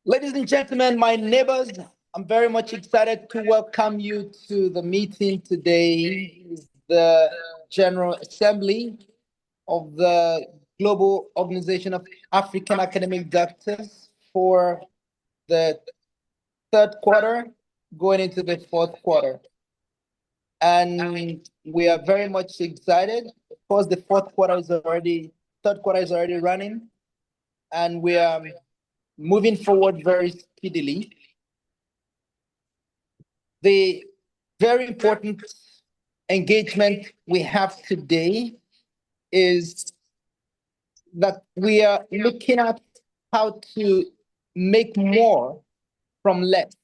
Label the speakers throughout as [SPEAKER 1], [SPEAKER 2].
[SPEAKER 1] Ladies and gentlemen, my neighbors, I'm very much excited to welcome you to the meeting today. Is the General Assembly of the Global Organization of African Academic Doctors for the third quarter, going into the fourth quarter. And we are very much excited. Of course, the third quarter is already running, and we are moving forward very speedily. The very important engagement we have today is that we are looking at how to make more from less,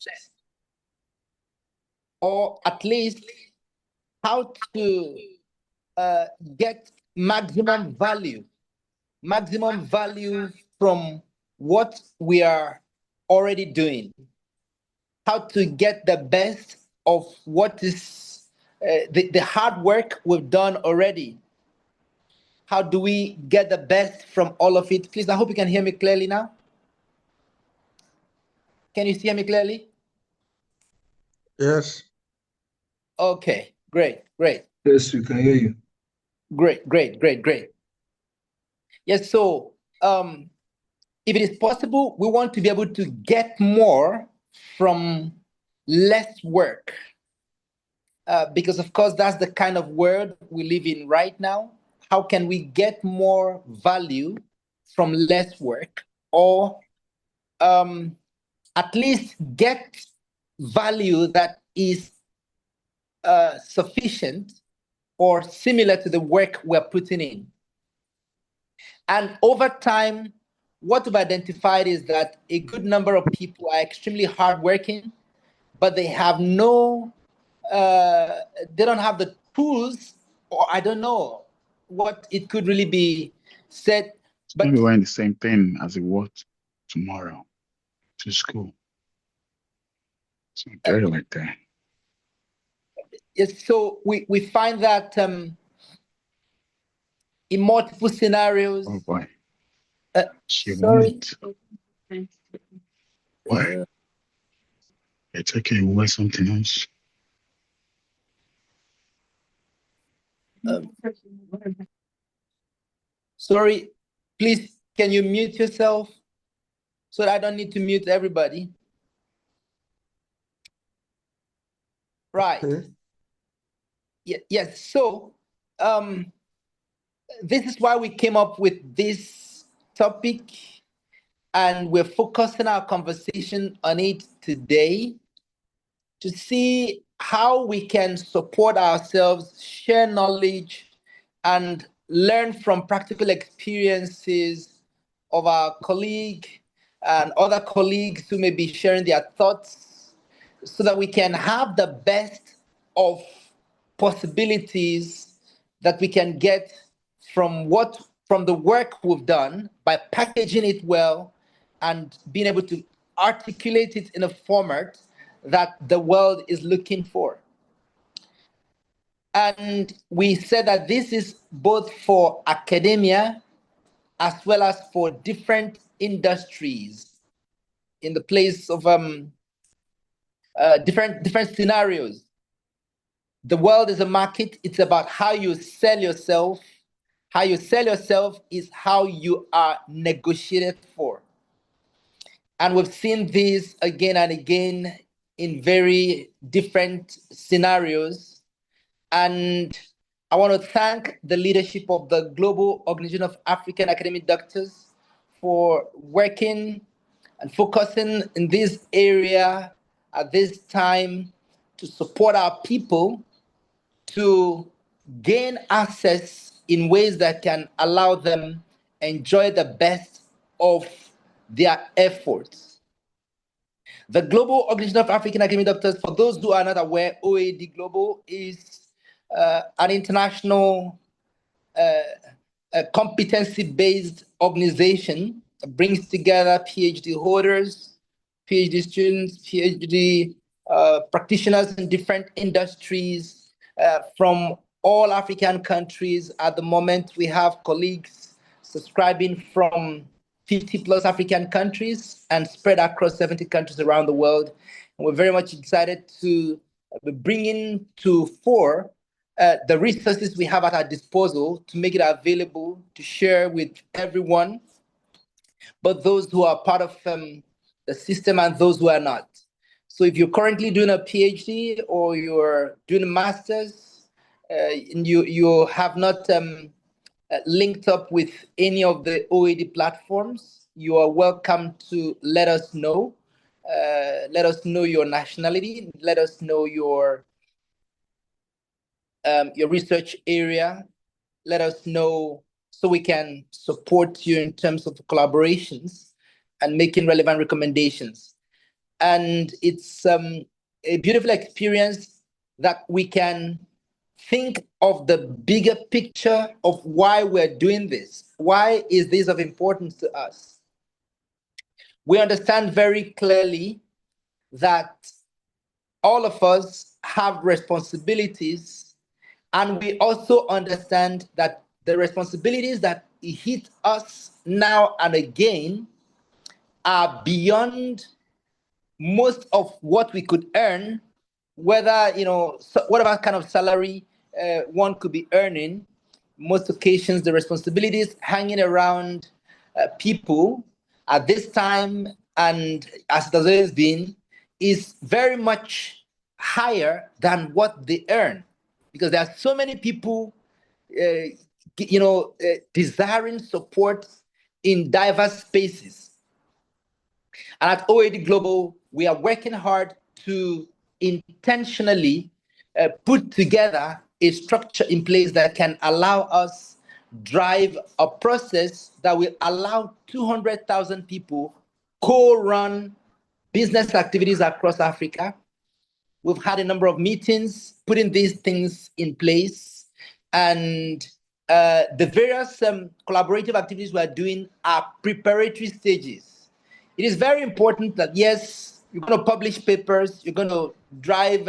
[SPEAKER 1] or at least how to get maximum value from what we are already doing, how to get the best of what is the hard work we've done already. How do we get the best from all of it? Please, I hope you can hear me clearly now. Can you hear me clearly?
[SPEAKER 2] Yes.
[SPEAKER 1] Okay, great.
[SPEAKER 2] Yes, we can hear you.
[SPEAKER 1] Great. Yes, so if it is possible, we want to be able to get more from less work. Because of course, that's the kind of world we live in right now. How can we get more value from less work, or at least get value that is sufficient or similar to the work we're putting in? And over time, what we've identified is that a good number of people are extremely hardworking, but they have they don't have the tools, or I don't know what it could really be said. But
[SPEAKER 3] Maybe wearing the same thing as it was tomorrow to school. Something dirty like that.
[SPEAKER 1] yes, so we find that in multiple scenarios.
[SPEAKER 3] Oh boy. She
[SPEAKER 1] Sorry.
[SPEAKER 3] won't. Why? It's okay, we'll wear something else.
[SPEAKER 1] Sorry, please, can you mute yourself so that I don't need to mute everybody? Right.
[SPEAKER 2] Okay.
[SPEAKER 1] Yes. So this is why we came up with this topic, and we're focusing our conversation on it today to see how we can support ourselves, share knowledge, and learn from practical experiences of our colleague and other colleagues who may be sharing their thoughts, so that we can have the best of possibilities that we can get from the work we've done by packaging it well and being able to articulate it in a format that the world is looking for. And we said that this is both for academia as well as for different industries in the place of different scenarios. The world is a market. It's about how you sell yourself. How you sell yourself is how you are negotiated for. And we've seen this again and again in very different scenarios. And I want to thank the leadership of the Global Organization of African Academic Doctors for working and focusing in this area at this time to support our people to gain access in ways that can allow them enjoy the best of their efforts. The Global Organization of African Academic Doctors, for those who are not aware, OAD Global is an international competency-based organization that brings together PhD holders, PhD students, PhD practitioners in different industries from all African countries. At the moment, we have colleagues subscribing from 50 plus African countries and spread across 70 countries around the world. And we're very much excited to be bringing to fore the resources we have at our disposal to make it available to share with everyone, but those who are part of the system and those who are not. So if you're currently doing a PhD or you're doing a master's, and you have not linked up with any of the OAD platforms, you are welcome to let us know. Let us know your nationality. Let us know your research area. Let us know so we can support you in terms of collaborations and making relevant recommendations. And it's a beautiful experience that we can think of the bigger picture of why we're doing this. Why is this of importance to us? We understand very clearly that all of us have responsibilities, and we also understand that the responsibilities that hit us now and again are beyond most of what we could earn, whether, whatever kind of salary one could be earning. Most occasions, the responsibilities hanging around people at this time, and as it has always been, is very much higher than what they earn, because there are so many people desiring support in diverse spaces. And at OAD Global, we are working hard to intentionally put together a structure in place that can allow us drive a process that will allow 200,000 people co-run business activities across Africa. We've had a number of meetings putting these things in place, and the various collaborative activities we are doing are preparatory stages. It is very important that, yes, you're going to publish papers, you're going to drive,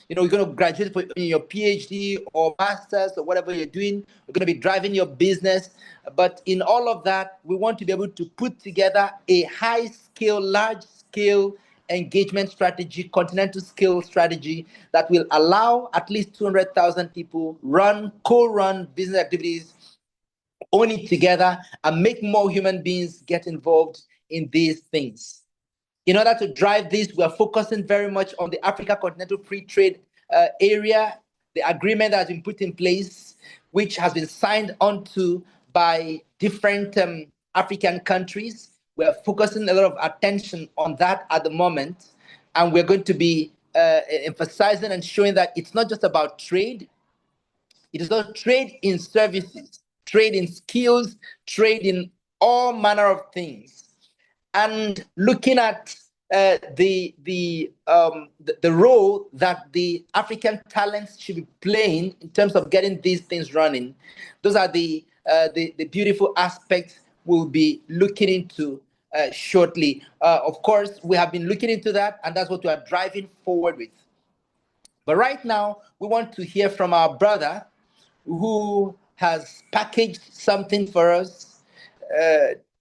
[SPEAKER 1] you're going to graduate in your PhD or master's or whatever you're doing, you're going to be driving your business. But in all of that, we want to be able to put together a high-scale, large-scale engagement strategy, continental scale strategy that will allow at least 200,000 people co-run business activities, own it together, and make more human beings get involved in these things. In order to drive this, we are focusing very much on the Africa Continental Free Trade area, the agreement that has been put in place, which has been signed onto by different African countries. We are focusing a lot of attention on that at the moment, and we're going to be emphasizing and showing that it's not just about trade. It is not trade in services, trade in skills, trade in all manner of things. And looking at the role that the African talents should be playing in terms of getting these things running, those are the beautiful aspects we'll be looking into shortly. Of course, we have been looking into that, and that's what we are driving forward with. But right now, we want to hear from our brother who has packaged something for us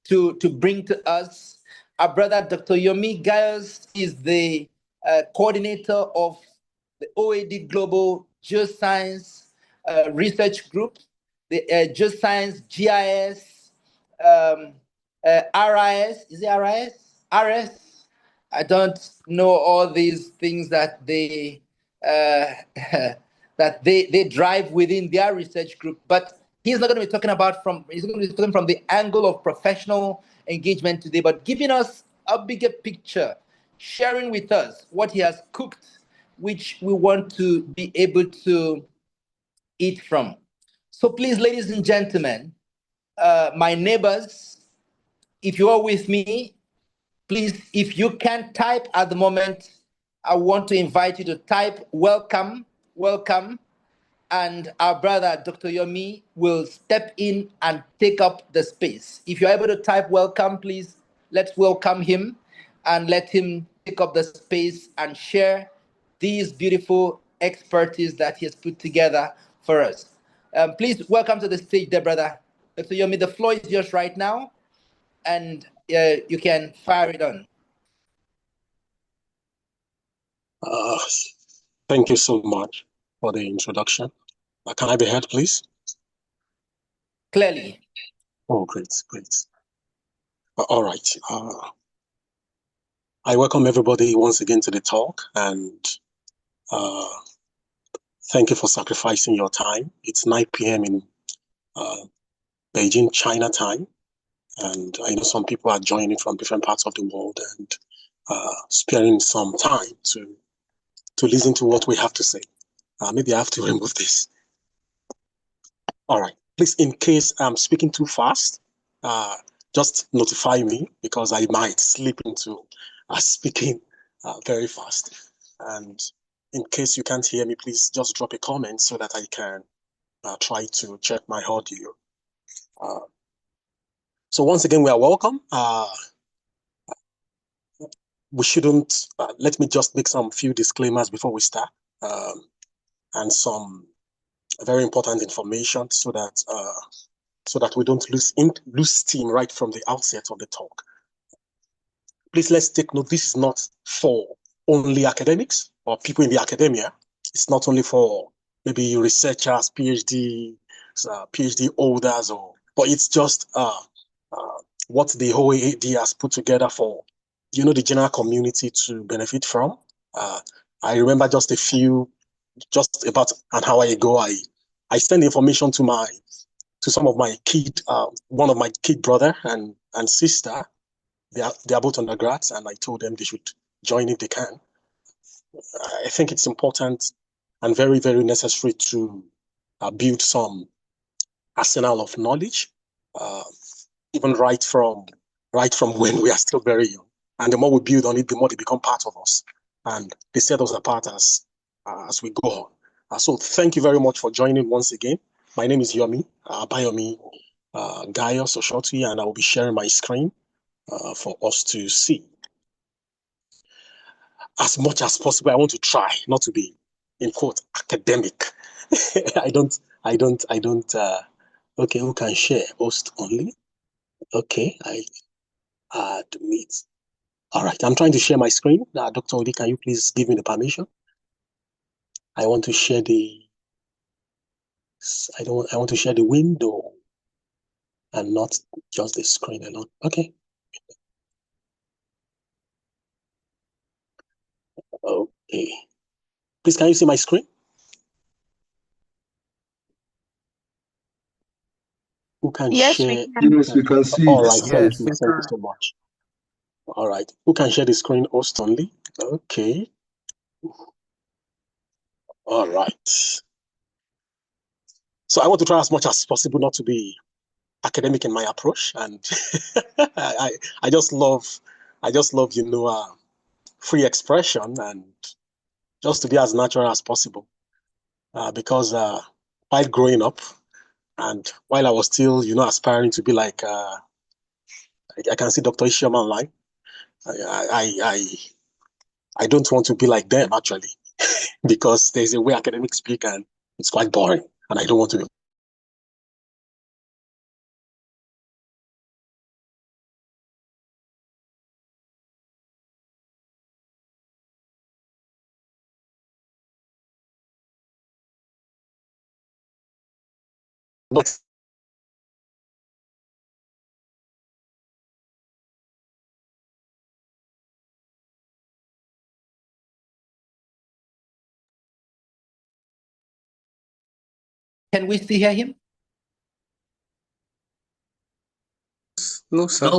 [SPEAKER 1] to bring to us. Our brother, Dr. Yomi Gaius, is the coordinator of the OAD Global Geoscience Research Group, the Geoscience GIS, RIS. Is it RIS? RS? I don't know all these things that they that they drive within their research group, but he's not going to be talking about he's going to be talking from the angle of professional engagement today, but giving us a bigger picture, sharing with us what he has cooked, which we want to be able to eat from. So please, ladies and gentlemen, my neighbors, if you are with me, please, if you can type at the moment, I want to invite you to type welcome, welcome, and our brother, Dr. Yomi, will step in and take up the space. If you're able to type welcome, please, let's welcome him and let him take up the space and share these beautiful expertise that he has put together for us. Please welcome to the stage there, brother. Dr. Yomi, the floor is yours right now. and you can fire it on.
[SPEAKER 4] Thank you so much for the introduction. Can I be heard, please?
[SPEAKER 1] Clearly.
[SPEAKER 4] Oh, great. All right. I welcome everybody once again to the talk, and uh, thank you for sacrificing your time. It's 9 p.m. in Beijing, China time, and I know some people are joining from different parts of the world and sparing some time to listen to what we have to say. Maybe I have to remove this. All right. Please, in case I'm speaking too fast, just notify me because I might slip into speaking very fast. And in case you can't hear me, please just drop a comment so that I can try to check my audio. So once again, we are welcome. We shouldn't, let me just make some few disclaimers before we start, and some very important information so that we don't lose steam right from the outset of the talk. Please, let's take note, this is not for only academics or people in the academia. It's not only for maybe researchers, PhD holders, but it's just what the OAAD has put together for, the general community to benefit from. I remember just about an hour ago, I sent information to some of my one of my kid brother and sister. They are both undergrads, and I told them they should join if they can. I think it's important and very, very necessary to build some arsenal of knowledge, even right from when we are still very young. And the more we build on it, the more they become part of us, and they set us apart as we go on. So thank you very much for joining once again. My name is Yomi Bayomi Gayos Oshoti, and I will be sharing my screen for us to see. As much as possible, I want to try not to be, in quote, academic. I don't, okay, who can share? Host only? Okay, I admit. All right, I'm trying to share my screen. Dr. Odi, can you please give me the permission? I want to share I want to share the window and not just the screen alone. Okay. Okay. Please, can you see my screen? Who can share?
[SPEAKER 2] Yes, we can see
[SPEAKER 4] All
[SPEAKER 2] it.
[SPEAKER 4] right, thank you so much. All right, who can share the screen? Host only. Okay. All right. So I want to try as much as possible not to be academic in my approach, and I just love free expression and just to be as natural as possible. Because while growing up and while I was still aspiring to be like I can see Dr. Isham online. I don't want to be like them actually, because there's a way academics speak and it's quite boring, and I don't want to be. But
[SPEAKER 1] Can we still hear him?
[SPEAKER 5] No, sir.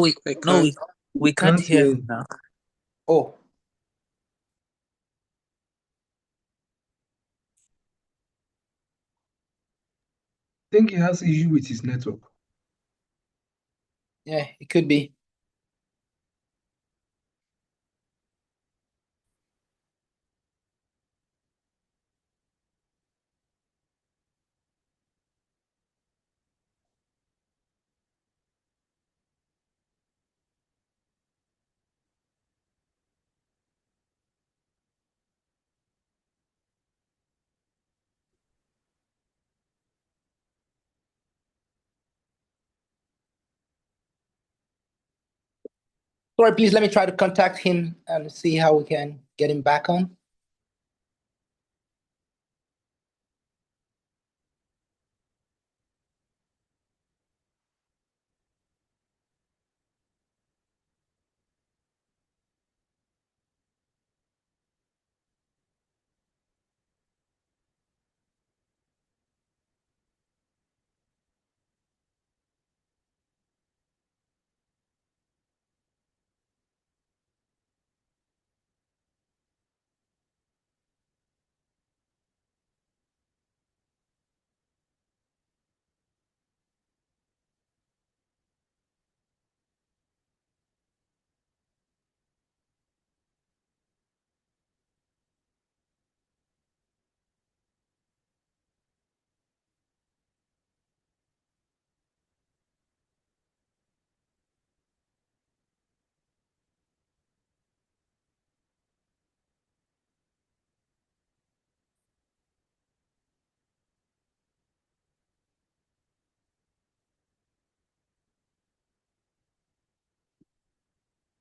[SPEAKER 5] We can't hear him now.
[SPEAKER 1] Oh.
[SPEAKER 2] I think he has issue with his network.
[SPEAKER 1] Yeah, it could be. Sorry, please let me try to contact him and see how we can get him back on.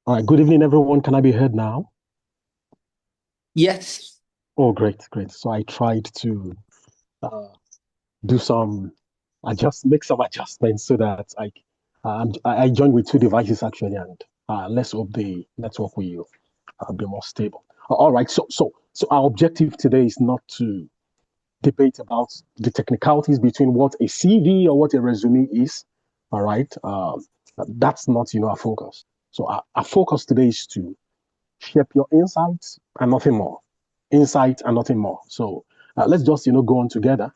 [SPEAKER 4] All right, good evening, everyone. Can I be heard now?
[SPEAKER 1] Yes.
[SPEAKER 4] Oh, great, great. So I tried to do some make some adjustments so that I joined with 2 devices actually, and let's hope the network will be more stable. All right, so our objective today is not to debate about the technicalities between what a CV or what a resume is. All right, that's not our focus. So our focus today is to shape your insights and nothing more. Insight and nothing more. So let's just go on together.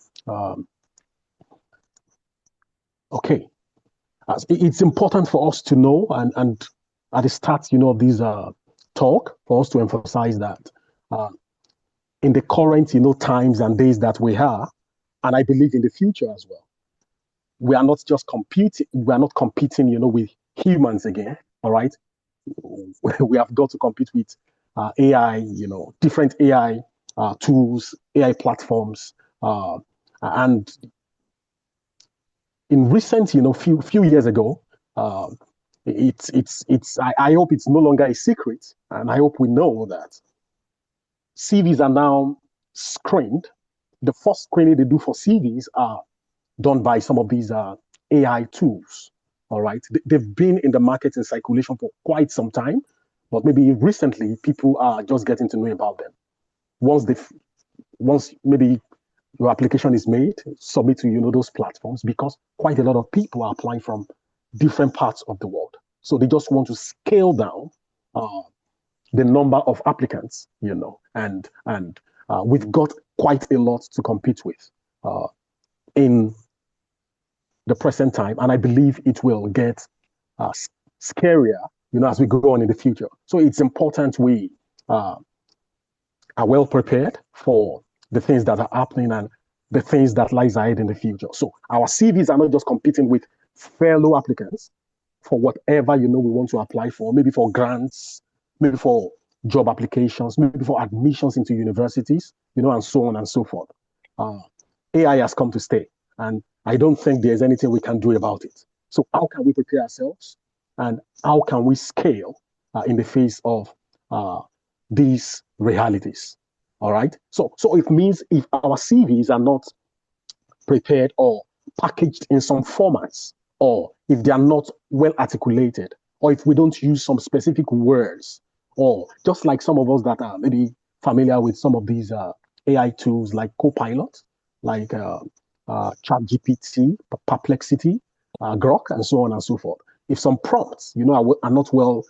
[SPEAKER 4] Okay, it's important for us to know, and at the start, of this talk, for us to emphasize that in the current, times and days that we are, and I believe in the future as well, we are not just competing. We are not competing, with humans again. All right, we have got to compete with AI, different AI tools, AI platforms, and in recent, few years ago, I hope it's no longer a secret, and I hope we know that CVs are now screened. The first screening they do for CVs are done by some of these AI tools. All right, they've been in the market in circulation for quite some time, but maybe recently people are just getting to know about them. Once maybe your application is made, submit to those platforms, because quite a lot of people are applying from different parts of the world. So they just want to scale down the number of applicants, and we've got quite a lot to compete with in the present time, and I believe it will get scarier, as we go on in the future. So it's important we are well prepared for the things that are happening and the things that lies ahead in the future. So our CVs are not just competing with fellow applicants for whatever we want to apply for, maybe for grants, maybe for job applications, maybe for admissions into universities, and so on and so forth. AI has come to stay, and I don't think there's anything we can do about it. So how can we prepare ourselves, and how can we scale in the face of these realities? All right. So it means if our CVs are not prepared or packaged in some formats, or if they are not well articulated, or if we don't use some specific words, or just like some of us that are maybe familiar with some of these AI tools like Copilot, like ChatGPT, Perplexity, Grok, and so on and so forth. If some prompts, are not well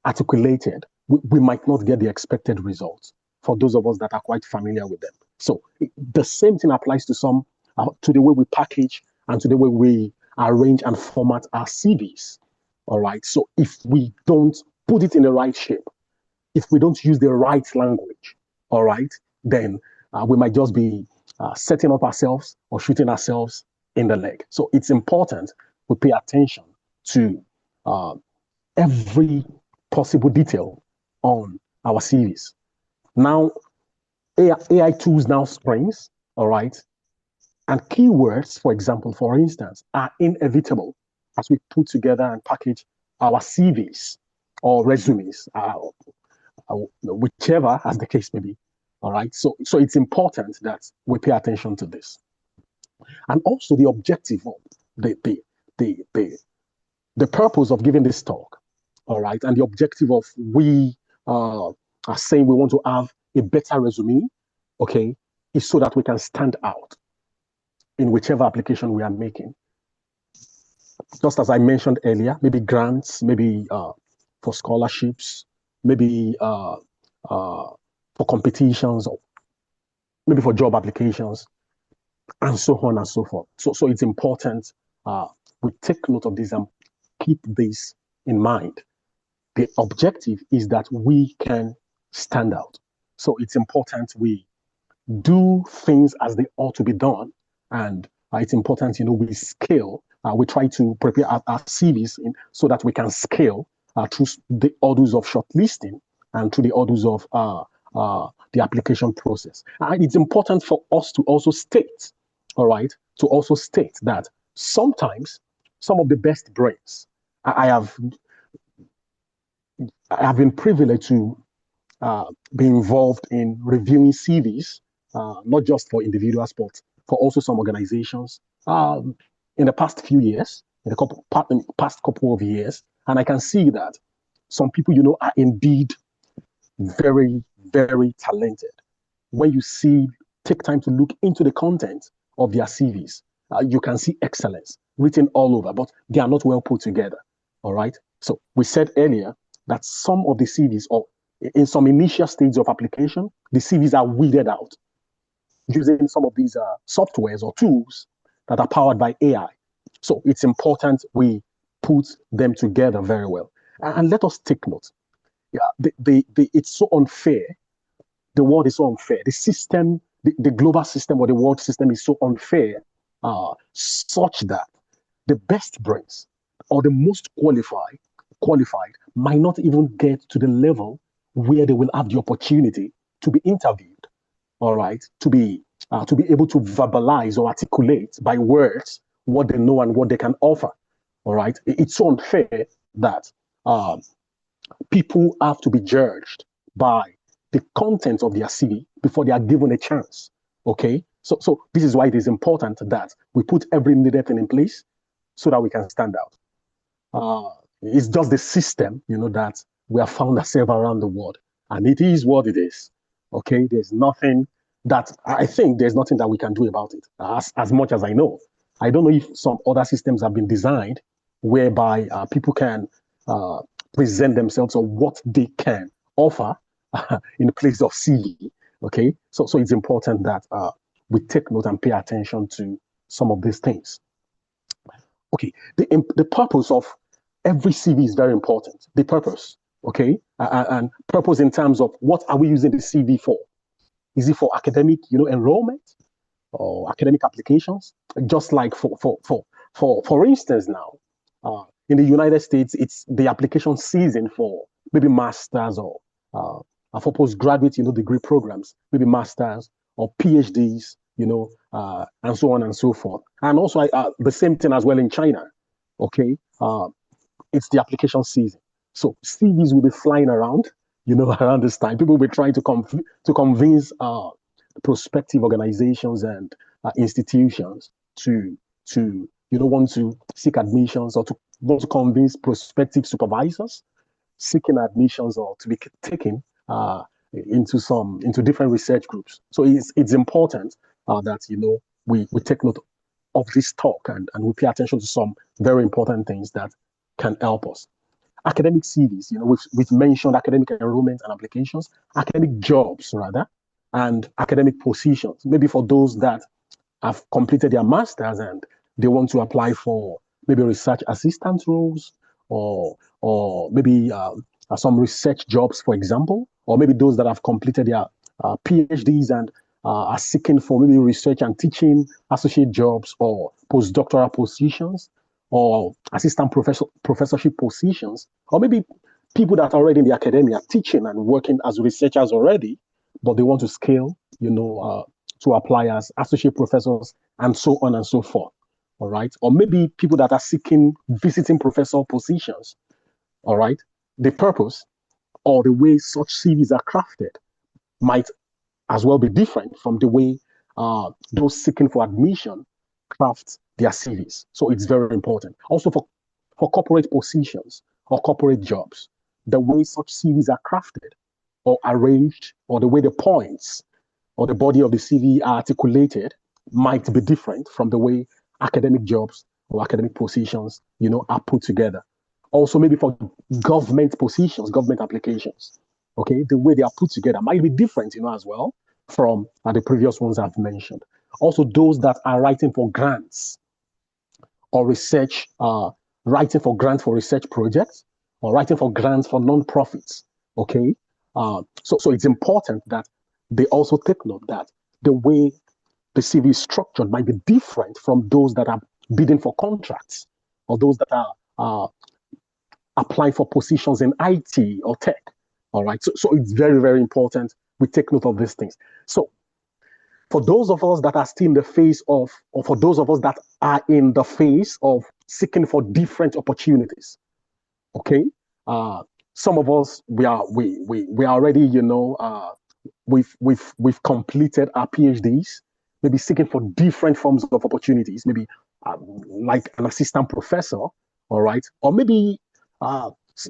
[SPEAKER 4] articulated, we might not get the expected results for those of us that are quite familiar with them. So the same thing applies to to the way we package and to the way we arrange and format our CVs. All right. So if we don't put it in the right shape, if we don't use the right language, all right, then we might just be setting up ourselves or shooting ourselves in the leg. So it's important we pay attention to every possible detail on our CVs. Now, AI tools now springs, all right, and keywords, for example, for instance, are inevitable as we put together and package our CVs or resumes, whichever as the case may be. All right. So it's important that we pay attention to this. And also the objective of the purpose of giving this talk, all right, and the objective of we are saying we want to have a better resume, okay, is so that we can stand out in whichever application we are making. Just as I mentioned earlier, maybe grants, maybe for scholarships, maybe for competitions, or maybe for job applications, and so on and so forth. So it's important we take note of this and keep this in mind. The objective is that we can stand out. So it's important we do things as they ought to be done. And it's important, we scale. We try to prepare our CVs so that we can scale through the orders of shortlisting and through the orders of the application process. And it's important for us to also state, all right, that sometimes some of the best brains, I have been privileged to be involved in reviewing CVs, not just for individuals, but for also some organizations in the past few years, in the past couple of years. And I can see that some people, are indeed very, very talented. When you take time to look into the content of their CVs, you can see excellence written all over, but they are not well put together. All right. So we said earlier that some of the CVs, or in some initial stages of application, the CVs are weeded out using some of these softwares or tools that are powered by AI. So it's important we put them together very well. And let us take note. Yeah, it's so unfair. The world is so unfair. The system, the global system or the world system is so unfair, such that the best brains or the most qualified might not even get to the level where they will have the opportunity to be interviewed, all right, to be able to verbalize or articulate by words what they know and what they can offer, all right. It's so unfair that people have to be judged by the content of their CV before they are given a chance, okay. So this is why it is important that we put every needed thing in place so that we can stand out. It's just the system, that we have found ourselves around the world, and it is what it is. Okay, there's nothing that we can do about it. As much as I know, I don't know if some other systems have been designed whereby people can present themselves or what they can offer in place of CV. Okay, so it's important that we take note and pay attention to some of these things. Okay, the purpose of every CV is very important. The purpose, okay, and purpose in terms of what are we using the CV for? Is it for academic, enrollment or academic applications? Just like for instance now, in the United States, it's the application season for maybe masters or for postgraduate, degree programs, maybe masters or PhDs, and so on and so forth. And also the same thing as well in China. Okay, it's the application season, so CVs will be flying around, around this time. People will be trying to convince prospective organizations and institutions to want to seek admissions, or to want to convince prospective supervisors seeking admissions or to be taken into different research groups. So it's important that we take note of this talk and we pay attention to some very important things that can help us. Academic CVs, we've mentioned academic enrollment and applications, academic jobs rather, and academic positions. Maybe for those that have completed their masters and they want to apply for maybe research assistant roles, or maybe some research jobs, for example, or maybe those that have completed their PhDs and are seeking for maybe research and teaching associate jobs or postdoctoral positions or assistant professorship positions, or maybe people that are already in the academia teaching and working as researchers already, but they want to scale, to apply as associate professors and so on and so forth. All right. Or maybe people that are seeking visiting professor positions. all right, the purpose or the way such CVs are crafted might as well be different from the way those seeking for admission craft their CVs. So it's very important. Also for corporate positions or corporate jobs, the way such CVs are crafted or arranged, or the way the points or the body of the CV are articulated might be different from the way academic jobs or academic positions, are put together. Also, maybe for government positions, government applications, okay, the way they are put together might be different, as well from the previous ones I've mentioned. Also, those that are writing for grants or research, writing for grants for research projects or writing for grants for non-profits, okay? So it's important that they also take note that the way the CV is structured might be different from those that are bidding for contracts or those that are applying for positions in IT or tech. All right. So it's very, very important we take note of these things. So for those of us that are still in the phase of, or for those of us that are in the phase of seeking for different opportunities, okay, some of us we are already, we've completed our PhDs, maybe seeking for different forms of opportunities, maybe like an assistant professor, all right, or maybe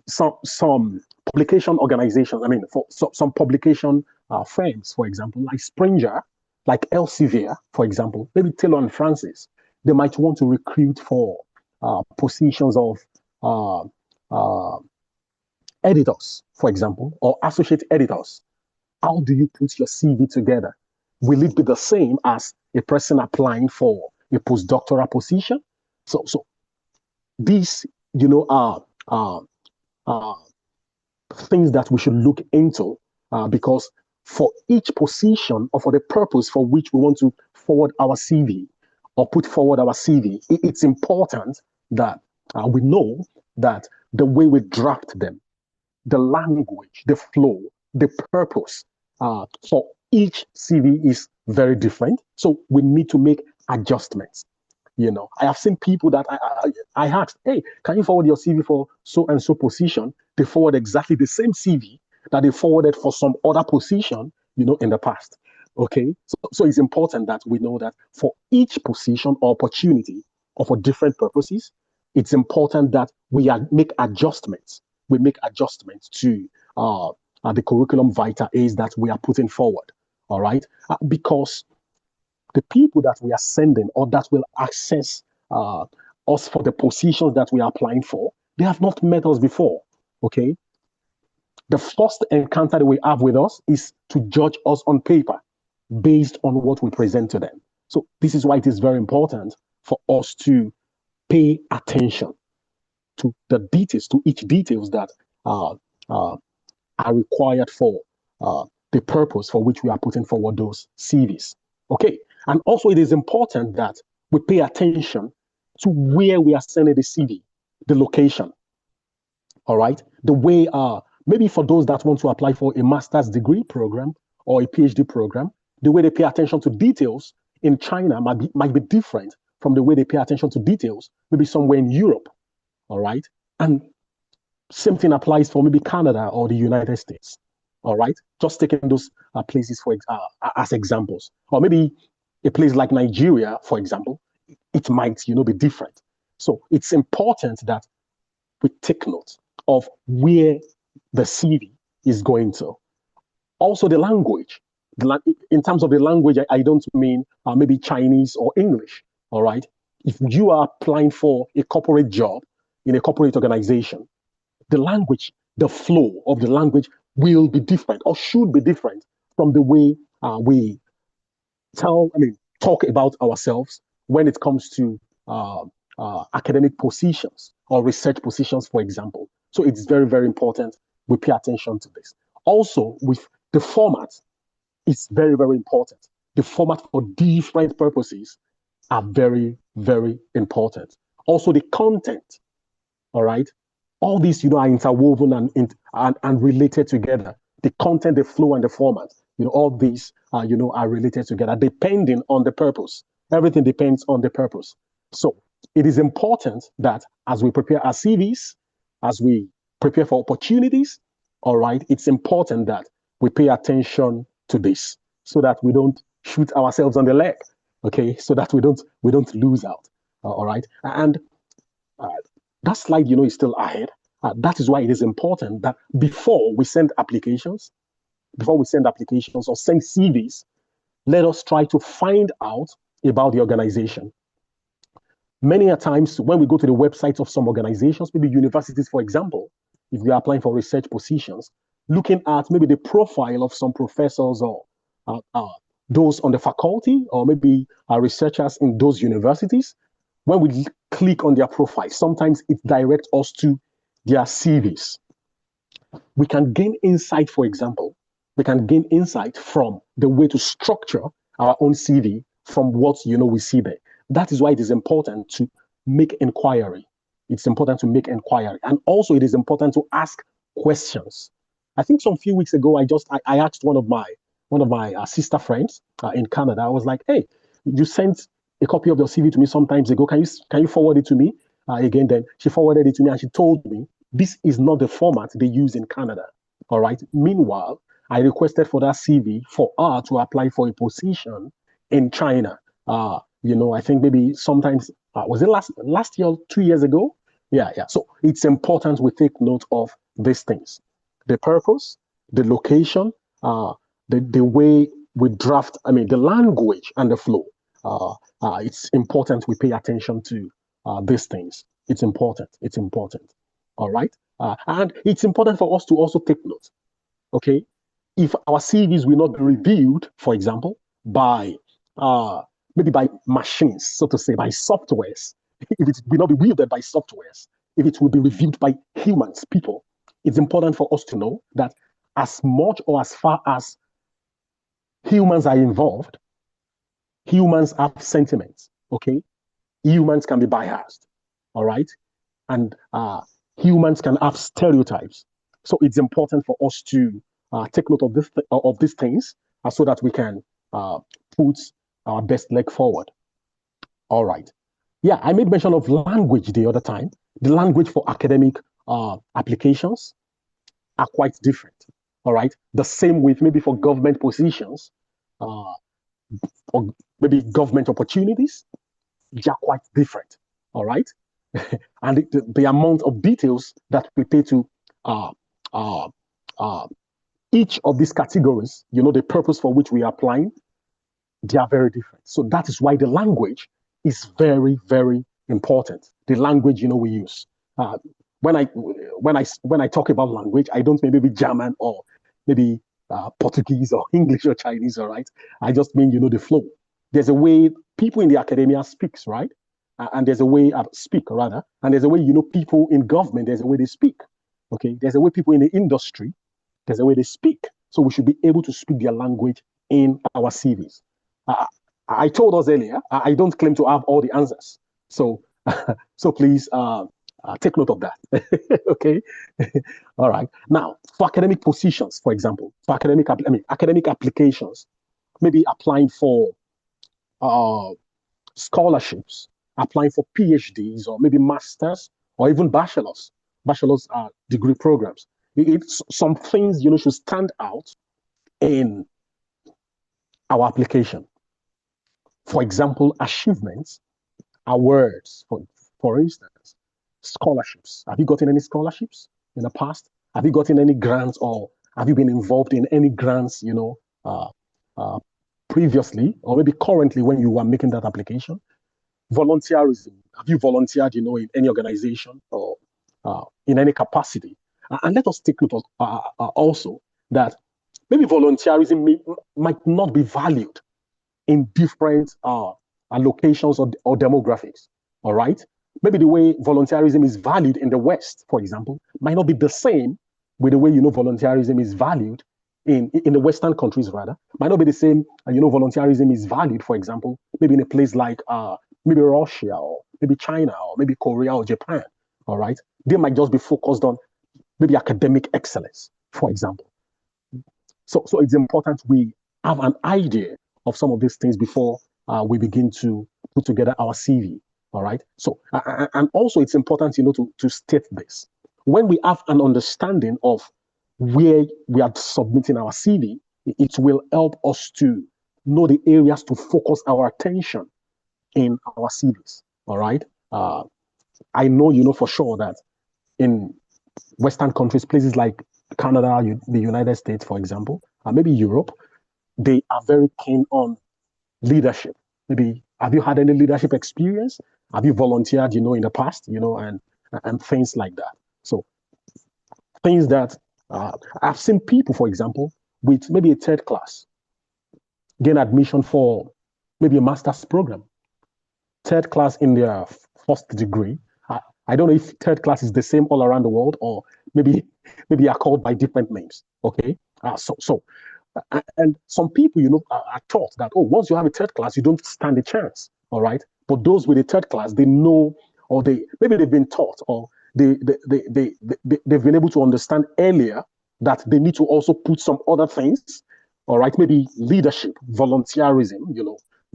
[SPEAKER 4] some publication organizations. I mean, for some publication firms, for example, like Springer, like Elsevier, for example, maybe Taylor and Francis, they might want to recruit for positions of editors, for example, or associate editors. How do you put your CV together? Will it be the same as a person applying for a postdoctoral position? So these, are things that we should look into because for each position or for the purpose for which we want to forward our CV or put forward our CV, it's important that we know that the way we draft them, the language, the flow, the purpose for each CV is very different. So we need to make adjustments. I have seen people that I asked, hey, can you forward your CV for so and so position? They forward exactly the same CV that they forwarded for some other position, in the past. Okay, so it's important that we know that for each position or opportunity or for different purposes, it's important that we make adjustments. We make adjustments to the curriculum vitae A's that we are putting forward. All right, because the people that we are sending or that will access us for the positions that we are applying for, they have not met us before. Okay. The first encounter that we have with us is to judge us on paper based on what we present to them. So this is why it is very important for us to pay attention to the details, to each details that are required for the purpose for which we are putting forward those CVs. Okay. And also it is important that we pay attention to where we are sending the CV, the location. All right. The way, maybe for those that want to apply for a master's degree program or a PhD program, the way they pay attention to details in China might be different from the way they pay attention to details, maybe somewhere in Europe. All right. And same thing applies for maybe Canada or the United States. All right. Just taking those places as examples. Or maybe a place like Nigeria, for example, it might, be different. So it's important that we take note of where the CV is going to. Also, the language. In terms of the language, I don't mean maybe Chinese or English. All right. If you are applying for a corporate job in a corporate organization, the language, the flow of the language will be different or should be different from the way we talk about ourselves when it comes to academic positions or research positions, for example. So it's very, very important we pay attention to this. Also, with the format, it's very, very important. The format for different purposes are very, very important. Also, the content, all right? All these, are interwoven and related together. The content, the flow, and the format, all these, are related together, depending on the purpose. Everything depends on the purpose. So it is important that as we prepare our CVs, as we prepare for opportunities, all right, it's important that we pay attention to this so that we don't shoot ourselves on the leg, okay, so that we don't lose out, all right. And that slide, is still ahead. That is why it is important that before we send applications or send CVs, let us try to find out about the organization. Many a times when we go to the websites of some organizations, maybe universities, for example, if we are applying for research positions, looking at maybe the profile of some professors or those on the faculty, or maybe researchers in those universities, when we click on their profile, sometimes it directs us to their CVs. We can gain insight, for example, from the way to structure our own CV from what we see there. That is why it is important to make inquiry. It's important to make inquiry. And also it is important to ask questions. I think some few weeks ago, I asked one of my sister friends in Canada. I was like, hey, you sent a copy of your CV to me some times ago. Can you forward it to me? Again, then she forwarded it to me and she told me this is not the format they use in Canada. All right. Meanwhile, I requested for that CV for her to apply for a position in China. I think maybe sometimes, was it last year or 2 years ago? Yeah. So it's important we take note of these things. The purpose, the location, the way we draft, the language and the flow. It's important we pay attention to these things. It's important. All right. And it's important for us to also take note. Okay. If our CVs will not be reviewed, for example, by maybe by machines, so to say, by softwares, if it will not be wielded by softwares, if it will be reviewed by humans, people, it's important for us to know that as much or as far as humans are involved, humans have sentiments, okay? Humans can be biased, all right? And humans can have stereotypes. So it's important for us to take note of these things so that we can put our best leg forward. All right. Yeah, I made mention of language the other time. The language for academic applications are quite different. All right. The same with maybe for government positions or maybe government opportunities, they are quite different. All right. And the amount of details that we pay to each of these categories, the purpose for which we are applying, they are very different. So that is why the language is very, very important. The language, we use. When I talk about language, I don't mean maybe German or maybe Portuguese or English or Chinese, all right? I just mean, the flow. There's a way people in the academia speaks, right? And there's a way speak, rather. And there's a way, people in government, there's a way they speak, okay? There's a way people in the industry, there's a way they speak. So we should be able to speak their language in our CVs. I told us earlier, I don't claim to have all the answers. So please take note of that. Okay. All right. Now, for academic positions, for example, for academic applications, maybe applying for scholarships, applying for PhDs or maybe masters or even bachelor's degree programs. It's some things should stand out in our application. For example, achievements, awards, for instance, scholarships. Have you gotten any scholarships in the past? Have you gotten any grants, or have you been involved in any grants, previously, or maybe currently when you were making that application? Volunteerism. Have you volunteered, in any organization or in any capacity? And let us take note also that maybe volunteerism might not be valued in different locations or demographics, all right? Maybe the way volunteerism is valued in the West, for example, might not be the same with the way, volunteerism is valued in the Western countries, rather. Might not be the same, volunteerism is valued, for example, maybe in a place like maybe Russia or maybe China or maybe Korea or Japan, all right? They might just be focused on maybe academic excellence, for example. So it's important we have an idea of some of these things before we begin to put together our CV, all right? So, and also it's important, to state this. when we have an understanding of where we are submitting our CV, it will help us to know the areas to focus our attention in our CVs. All right. I know you know for sure that in Western countries, places like Canada, the United States, for example, maybe Europe, they are very keen on leadership. Maybe have you had any leadership experience? Have you volunteered, in the past, and things like that. So things that I've seen people, for example, with maybe a third class gain admission for maybe a master's program, third class in their first degree. I don't know if third class is the same all around the world, or maybe are called by different names. Okay, and some people, are taught that, oh, once you have a third class, you don't stand a chance. All right, but those with a third class, they know, or maybe they've been taught, or they've been able to understand earlier that they need to also put some other things. All right, maybe leadership, volunteerism,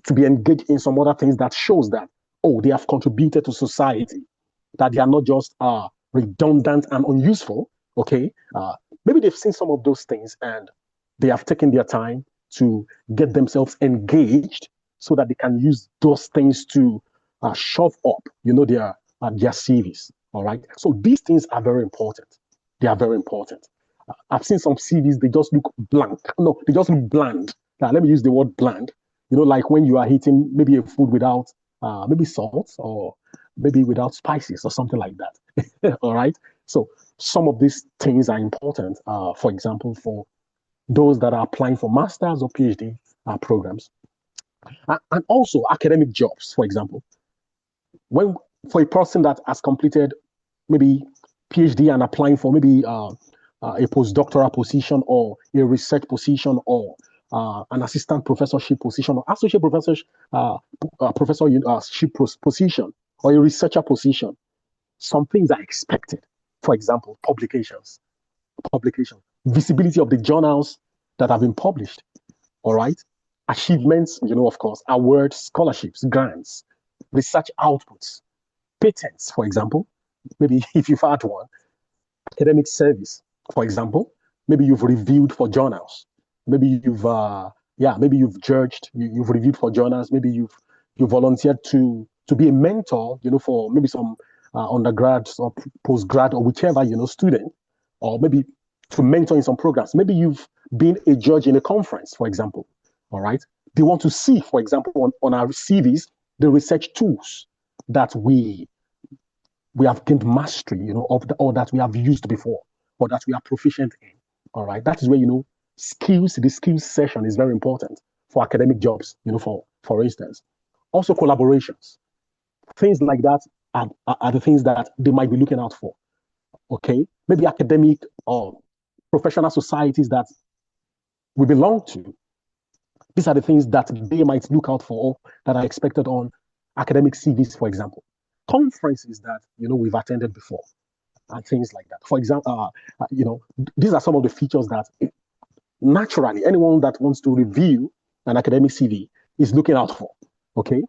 [SPEAKER 4] to be engaged in some other things that shows that, oh, they have contributed to society, that they are not just redundant and unuseful. Okay, maybe they've seen some of those things and they have taken their time to get themselves engaged so that they can use those things to shove up, their CVs. All right, so these things are very important. They are very important. I've seen some CVs, they just look blank. No, they just look bland. Now, let me use the word bland. Like when you are eating maybe a food without maybe salt, or maybe without spices or something like that. All right. So some of these things are important, for example, for those that are applying for master's or PhD programs. And also academic jobs, for example. For a person that has completed maybe PhD and applying for maybe a postdoctoral position, or a research position, or an assistant professorship position, or associate professorship position, or a researcher position, some things are expected. For example, publication, visibility of the journals that have been published. All right, achievements, of course, awards, scholarships, grants, research outputs, patents, for example. Maybe if you've had one, academic service, for example. Maybe you've reviewed for journals. Maybe you've judged, you've reviewed for journals. Maybe you volunteered to be a mentor, for maybe some undergrads or postgrad or whichever, student, or maybe to mentor in some programs. Maybe you've been a judge in a conference, for example. All right. They want to see, for example, on our CVs, the research tools that we have gained mastery, of or that we have used before, or that we are proficient in. All right. That is where, the skills session is very important for academic jobs, for instance. Also collaborations. Things like that are the things that they might be looking out for. Okay. Maybe academic or professional societies that we belong to. These are the things that they might look out for, or that are expected on academic CVs, for example. Conferences that, we've attended before, and things like that. For example, these are some of the features that naturally anyone that wants to review an academic CV is looking out for. Okay.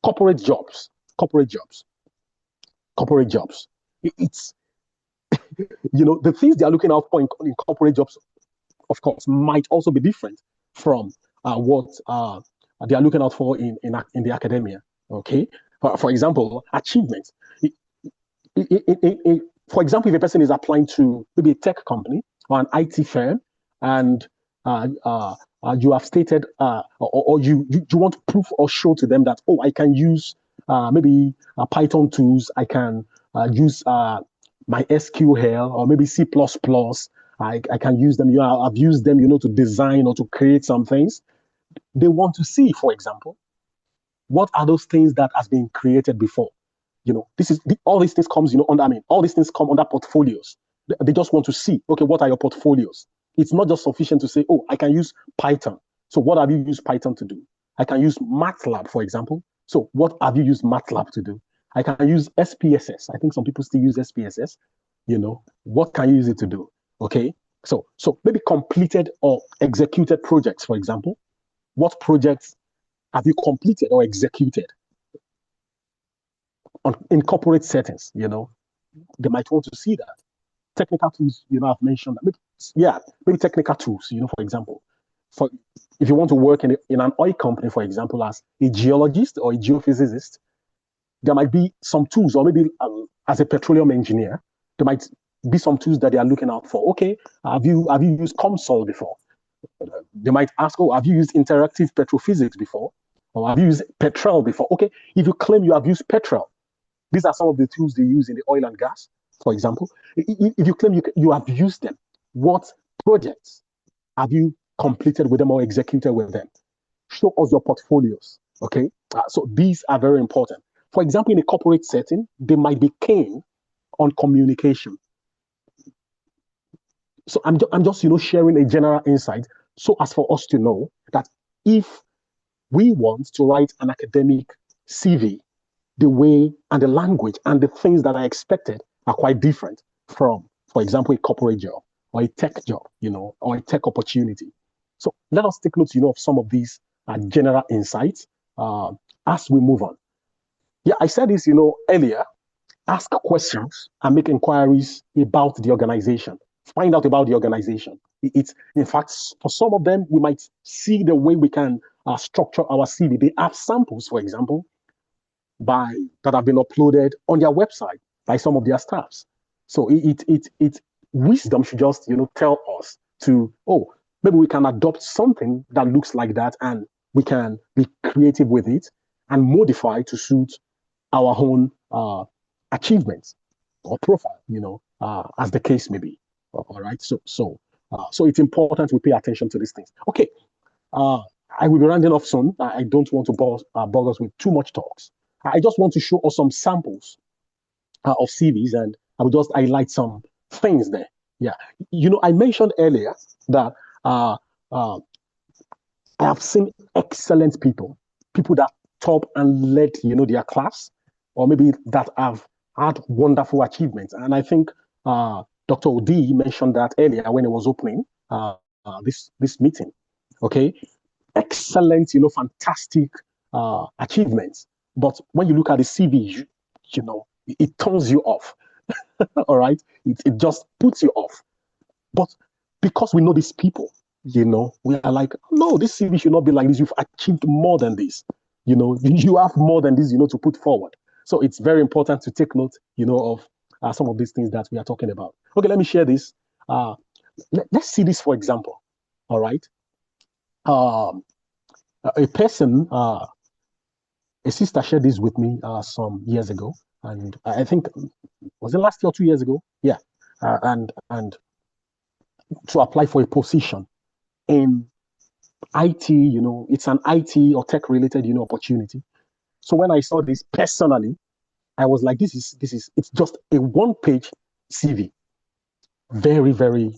[SPEAKER 4] Corporate jobs. It's the things they are looking out for in corporate jobs, of course, might also be different from what they are looking out for in the academia. Okay. For example, achievements. For example, if a person is applying to maybe a tech company or an IT firm, and you have stated, or you want to prove or show to them that, oh, I can use maybe Python tools, I can use my SQL, or maybe C++, I can use them. I've used them, to design or to create some things. They want to see, for example, what are those things that has been created before? All these things comes, all these things come under portfolios. They just want to see, okay, what are your portfolios? It's not just sufficient to say, oh, I can use Python. So what have you used Python to do? I can use MATLAB, for example. So what have you used MATLAB to do? I can use SPSS. I think some people still use SPSS. What can you use it to do? Okay. So maybe completed or executed projects, for example. What projects have you completed or executed in corporate settings? they might want to see that. Technical tools, I've mentioned that. Maybe technical tools, for example. If you want to work in an oil company, for example, as a geologist or a geophysicist, there might be some tools, or maybe as a petroleum engineer, there might be some tools that they are looking out for. Okay, have you used COMSOL before? They might ask, oh, have you used interactive petrophysics before? Or have you used Petrel before? Okay, if you claim you have used Petrel, these are some of the tools they use in the oil and gas, for example. If you claim you have used them, what projects have you completed with them or executed with them? Show us your portfolios, okay? So these are very important. For example, in a corporate setting, they might be keen on communication. So I'm just sharing a general insight so as for us to know that if we want to write an academic CV, the way and the language and the things that are expected are quite different from, for example, a corporate job or a tech job, or a tech opportunity. So let us take note, of some of these general insights as we move on. Yeah, I said this, earlier. Ask questions and make inquiries about the organization. Find out about the organization. It's in fact, for some of them, we might see the way we can structure our CV. They have samples, for example, that have been uploaded on their website by some of their staffs. So it wisdom should just tell us to, oh, maybe we can adopt something that looks like that, and we can be creative with it and modify to suit our own achievements or profile, as the case may be. All right. So it's important we pay attention to these things. Okay. I will be rounding off soon. I don't want to bog us with too much talks. I just want to show us some samples of CVs, and I will just highlight some things there. Yeah. I mentioned earlier that I have seen excellent people that top and led, their class, or maybe that have had wonderful achievements. And I think Dr. Odi mentioned that earlier when he was opening this meeting. Okay, excellent, fantastic achievements. But when you look at the CV, it turns you off. All right, it just puts you off. But because we know these people, we are like, no, this CV should not be like this. You've achieved more than this. You have more than this, to put forward. So it's very important to take note, of some of these things that we are talking about. Okay, let me share this. Let's see this, for example. All right. A person, a sister shared this with me some years ago, and I think, was it last year or 2 years ago? Yeah. And to apply for a position in IT, it's an IT or tech related, opportunity. So when I saw this personally, I was like, it's just a one-page CV. Very, very,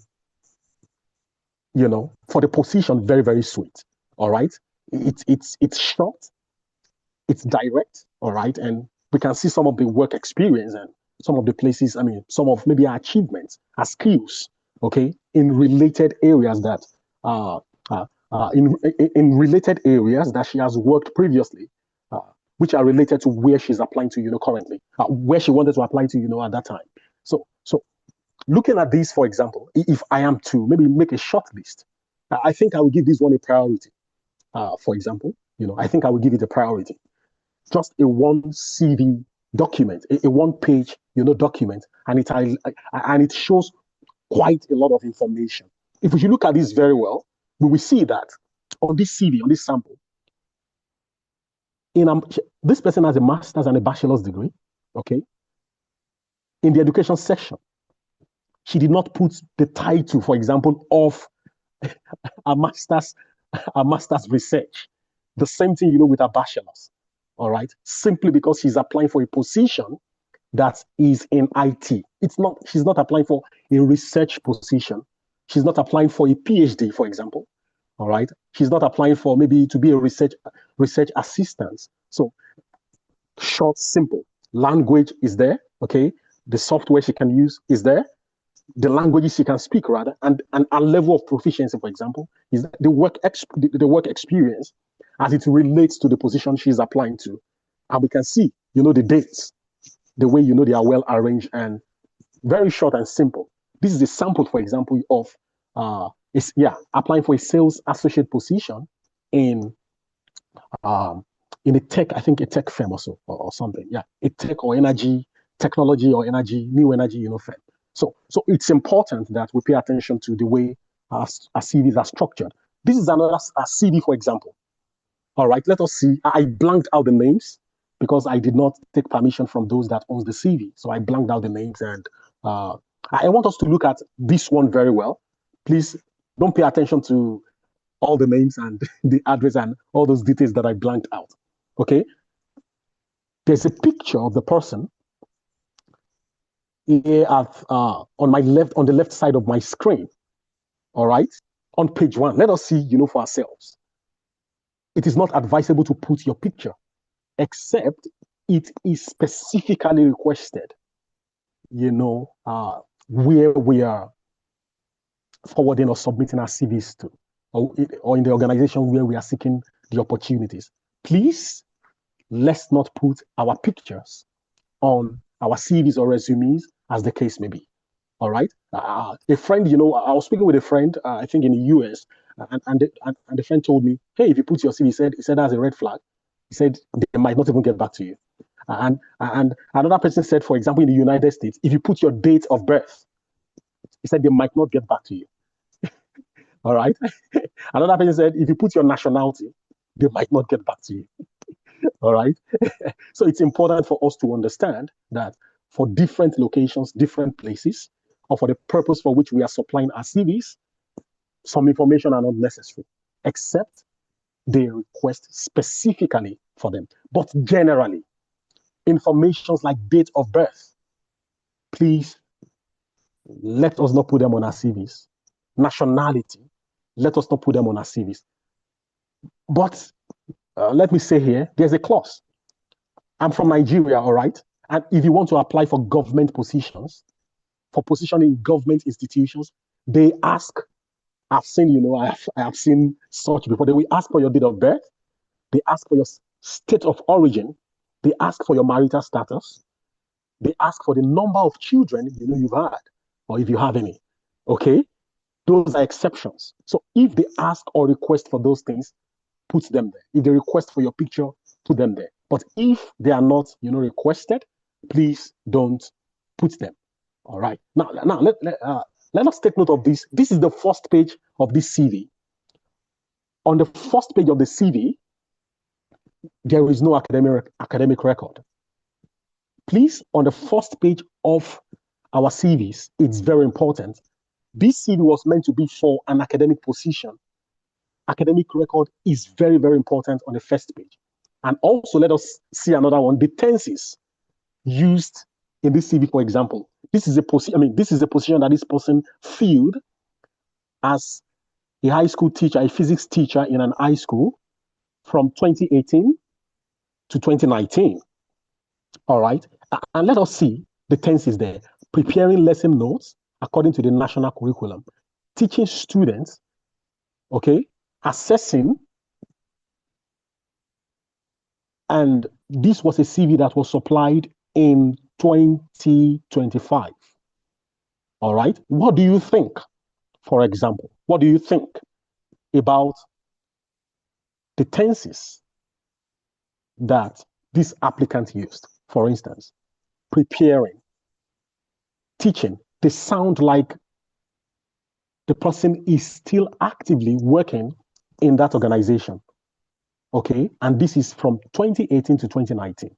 [SPEAKER 4] for the position, very, very sweet. All right. It's short, it's direct. All right. And we can see some of the work experience and some of the places, some of maybe our achievements, our skills, okay, in related areas that in related areas that she has worked previously, which are related to where she's applying to, currently, where she wanted to apply to, at that time. So looking at this, for example, if I am to maybe make a short list, I think I will give this one a priority. For example, I think I will give it a priority. Just a one CV document, a one-page, document, and it shows quite a lot of information. If you look at this very well, we will see that on this CV, on this sample, this person has a master's and a bachelor's degree, okay? In the education section, she did not put the title, for example, of a master's research. The same thing, with a bachelor's, all right? Simply because she's applying for a position that is in IT. She's not applying for a research position. She's not applying for a PhD, for example, all right? She's not applying for maybe to be a research assistant. So short, simple. Language is there, okay? The software she can use is there. The languages she can speak, rather, and a level of proficiency, for example, is the work experience as it relates to the position she's applying to. And we can see, the dates. the way they are well arranged and very short and simple. This is a sample, for example, of applying for a sales associate position in a tech, I think a tech firm also or something. Yeah, a tech or technology or new energy, firm. So it's important that we pay attention to the way our CVs are structured. This is another CV, for example. All right, let us see. I blanked out the names because I did not take permission from those that owns the CV. So I blanked out the names, and I want us to look at this one very well. Please don't pay attention to all the names and the address and all those details that I blanked out. Okay? There's a picture of the person here on the left side of my screen. All right? On page 1. Let us see, for ourselves. It is not advisable to put your picture, except it is specifically requested, where we are forwarding or submitting our CVs to, or in the organization where we are seeking the opportunities. Please, let's not put our pictures on our CVs or resumes, as the case may be. All right. A friend, I was speaking with a friend, I think in the US, and the friend told me, hey, if you put your CV, he said that's a red flag. He said they might not even get back to you. And another person said, for example, in the United States, if you put your date of birth, he said they might not get back to you. All right. Another person said, if you put your nationality, they might not get back to you. All right. So it's important for us to understand that for different locations, different places, or for the purpose for which we are supplying our CVs, some information are not necessary, except they request specifically for them. But generally, informations like date of birth, please let us not put them on our CVs. Nationality, let us not put them on our CVs. But let me say here, there's a clause. I'm from Nigeria, all right? And if you want to apply for government positions, for position in government institutions, they ask, I've seen, I have seen such before. They will ask for your date of birth. They ask for your state of origin. They ask for your marital status. They ask for the number of children you've had, or if you have any. Okay? Those are exceptions. So if they ask or request for those things, put them there. If they request for your picture, put them there. But if they are not, requested, please don't put them. All right. Now let us take note of this. This is the first page of this CV. On the first page of the CV, there is no academic record. Please, on the first page of our CVs, it's very important. This CV was meant to be for an academic position. Academic record is very, very important on the first page. And also, let us see another one, the tenses used in this CV, for example. This is a position that this person filled as a high school teacher, a physics teacher in an high school from 2018 to 2019. All right. And let us see the tenses there. Preparing lesson notes according to the national curriculum. Teaching students, okay, assessing. And this was a CV that was supplied in 2025. All right. What do you think, for example? What do you think about the tenses that this applicant used? For instance, preparing, teaching. They sound like the person is still actively working in that organization. Okay. And this is from 2018 to 2019.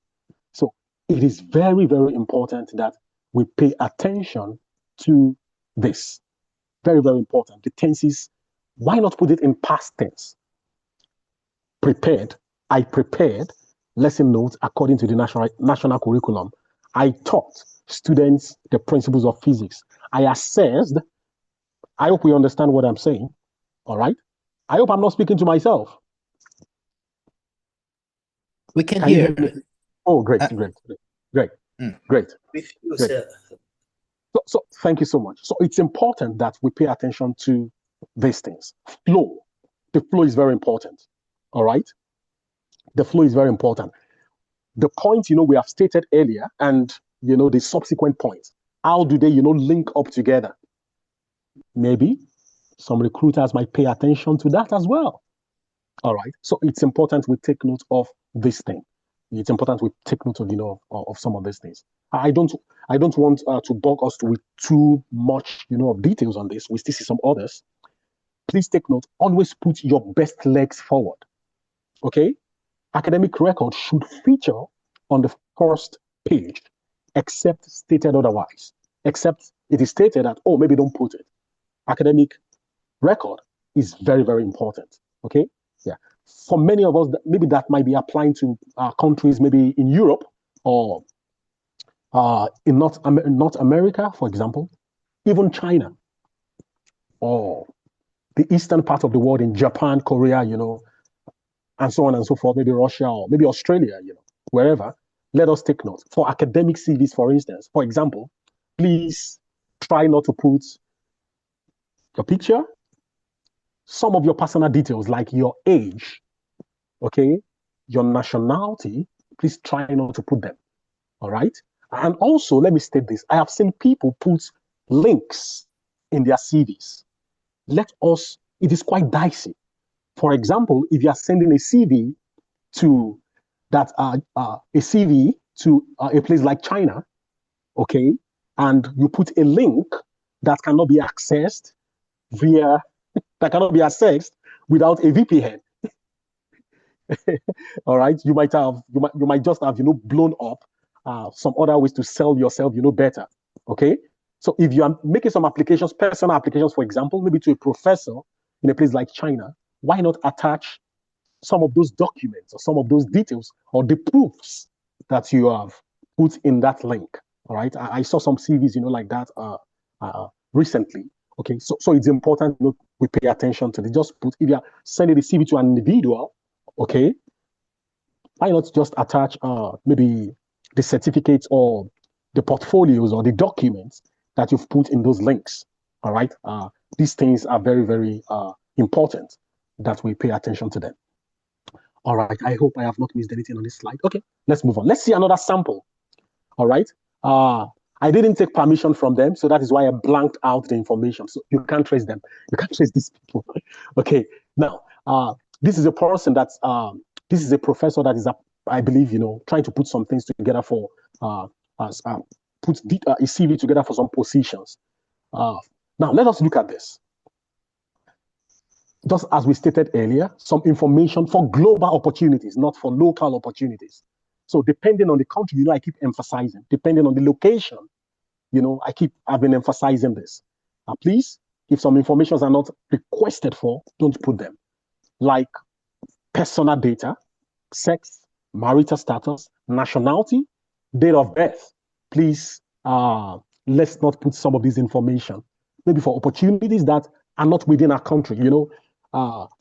[SPEAKER 4] So it is very, very important that we pay attention to this. Very, very important. The tenses, why not put it in past tense? Prepared. I prepared lesson notes according to the national curriculum. I taught students the principles of physics. I assessed. I hope we understand what I'm saying. All right. I hope I'm not speaking to myself.
[SPEAKER 1] We can hear.
[SPEAKER 4] Oh, great. With you,
[SPEAKER 5] sir.
[SPEAKER 4] So thank you so much. So it's important that we pay attention to these things. Flow. The flow is very important. All right. The flow is very important. The point, we have stated earlier, and the subsequent points. How do they, link up together? Maybe some recruiters might pay attention to that as well. All right. So it's important we take note of this thing. It's important we take note of, of some of these things. I don't want to bog us with too much, of details on this. We still see some others. Please take note. Always put your best legs forward. Okay. Academic record should feature on the first page, except stated otherwise. Except it is stated that, oh, maybe don't put it. Academic record is very, very important. Okay. Yeah. For many of us, maybe that might be applying to countries, maybe in Europe or in North America, for example, even China or the eastern part of the world in Japan, Korea, and so on and so forth, maybe Russia or maybe Australia, wherever. Let us take note. For academic CVs, for instance, for example, please try not to put your picture, some of your personal details like your age, okay, your nationality, please try not to put them, all right? And also, let me state this. I have seen people put links in their CVs. It is quite dicey. For example, if you are sending a CV to a place like China, okay, and you put a link that cannot be accessed without a VPN. All right, you might just have blown up some other ways to sell yourself better. Okay, so if you are making some applications, personal applications, for example, maybe to a professor in a place like China, why not attach some of those documents or some of those details or the proofs that you have put in that link? All right, I saw some CVs like that recently. Okay, so it's important we pay attention to it. Just put, if you are sending the CV to an individual, okay, why not just attach maybe the certificates or the portfolios or the documents that you've put in those links. All right, these things are very, very important that we pay attention to them. All right, I hope I have not missed anything on this slide. Okay, let's move on. Let's see another sample. All right, I didn't take permission from them, so that is why I blanked out the information. So you can't trace them. You can't trace these people. Okay, now this is a person this is a professor that is, I believe, trying to put some things together for put a CV together for some positions. Now let us look at this. Just as we stated earlier, some information for global opportunities, not for local opportunities. So depending on the country, I keep emphasizing. Depending on the location, I've been emphasizing this. Please, if some informations are not requested for, don't put them. Like personal data, sex, marital status, nationality, date of birth. Please, let's not put some of this information. Maybe for opportunities that are not within our country,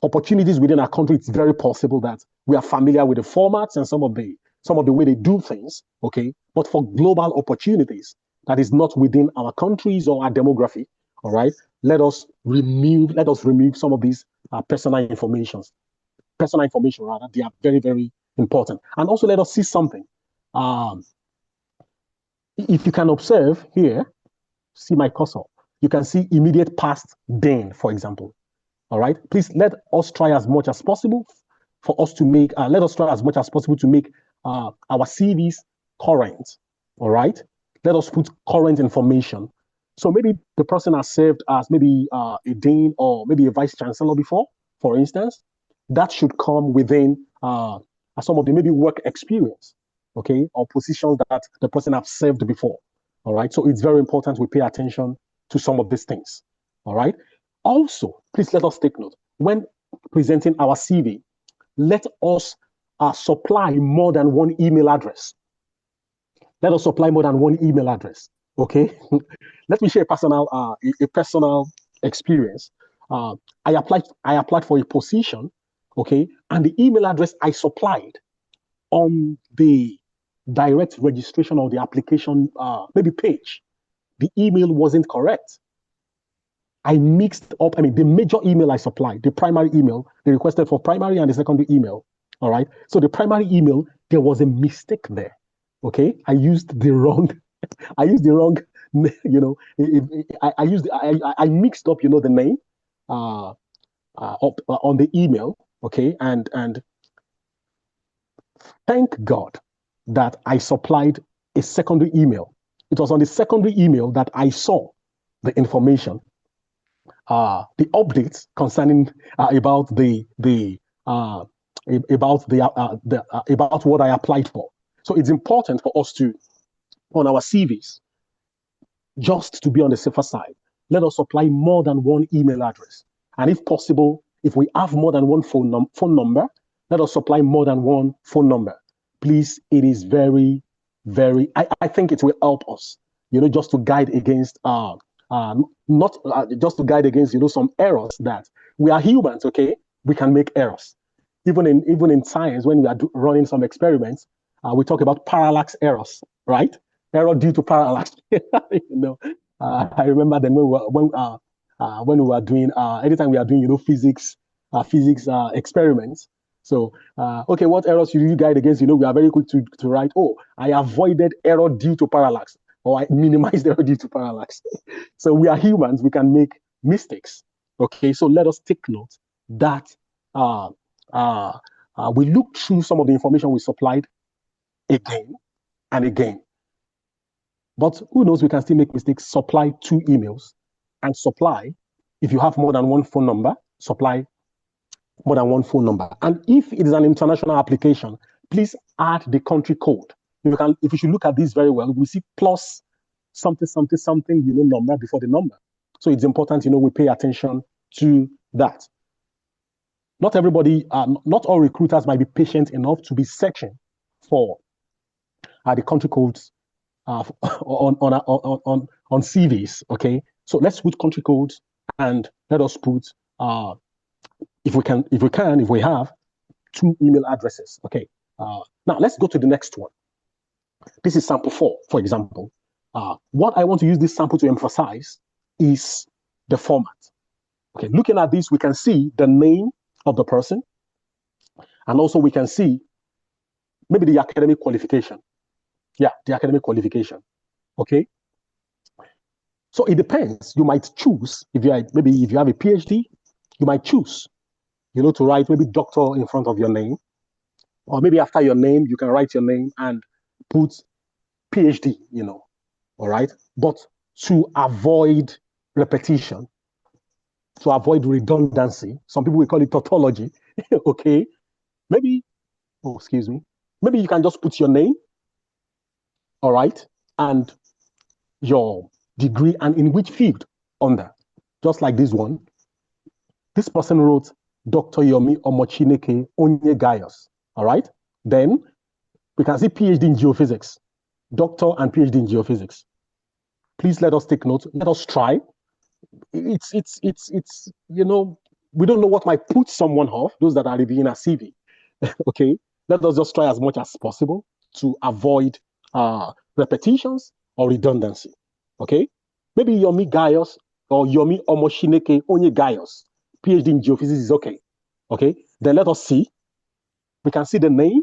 [SPEAKER 4] opportunities within our country, it's very possible that we are familiar with the formats and some of the way they do things, okay? But for global opportunities that is not within our countries or our demography, all right? Let us remove some of these personal information, rather. They are very, very important. And also let us see something. If you can observe here, see my cursor, you can see immediate past then, for example. All right, please let us try as much as possible to make our CVs current. All right, let us put current information. So maybe the person has served as maybe a dean or maybe a vice chancellor before, for instance. That should come within some of the maybe work experience, okay, or positions that the person has served before. All right, so it's very important we pay attention to some of these things. All right. Also, please let us take note. When presenting our CV, let us supply more than one email address. Let us supply more than one email address, okay? Let me share a personal experience. I applied for a position, okay? And the email address I supplied on the direct registration or the application maybe page, the email wasn't correct. I mixed up, the major email I supplied, the primary email, they requested for primary and the secondary email, all right? So the primary email, there was a mistake there, okay? I used the wrong I used the wrong, I mixed up, the name on the email, okay, and thank God that I supplied a secondary email. It was on the secondary email that I saw the information, the updates concerning about about what I applied for. So it's important for us to, on our CVs, just to be on the safer side, let us supply more than one email address. And if possible, if we have more than one phone number, let us supply more than one phone number. Please, it is very, very, I think it will help us, just to guide against, just to guide against, some errors that we are humans, okay? We can make errors. Even in science, when we are running some experiments, we talk about parallax errors, right? Error due to parallax. I remember then when we were doing anytime we are doing physics experiments. So okay, what errors should you guide against? We are very quick to write, oh, I avoided error due to parallax, or I minimized error due to parallax. So we are humans, we can make mistakes. Okay, so let us take note that we look through some of the information we supplied again and again. But who knows, we can still make mistakes. Supply 2 emails and supply, if you have more than one phone number, supply more than one phone number. And if it is an international application, please add the country code. If you should look at this very well, we see plus something, number before the number. So it's important, we pay attention to that. Not everybody, not all recruiters might be patient enough to be searching for the country codes on CVs. Okay, so let's put country codes and let us put if we have 2 email addresses. Okay, now let's go to the next one. This is sample 4, for example. What I want to use this sample to emphasize is the format. Okay, looking at this, we can see the name of the person, and also we can see maybe the academic qualification. Yeah, the academic qualification. Okay. So it depends. You might choose, if you have a PhD, you might choose, to write maybe doctor in front of your name, or maybe after your name, you can write your name and put PhD, all right. But to avoid repetition, to avoid redundancy, some people will call it tautology. Okay. Maybe you can just put your name, all right, and your degree and in which field under. Just like this one. This person wrote Dr. Yomi Omochineke Onyegayos, all right? Then we can see PhD in geophysics, doctor and PhD in geophysics. Please let us take note. Let us try. It's we don't know what might put someone off, those that are reviewing a CV. Okay, let us just try as much as possible to avoid repetitions or redundancy. Okay, maybe Yomi Gayos or Yomi Omochineke Onyegayos, PhD in geophysics is okay. Okay, then let us see. We can see the name.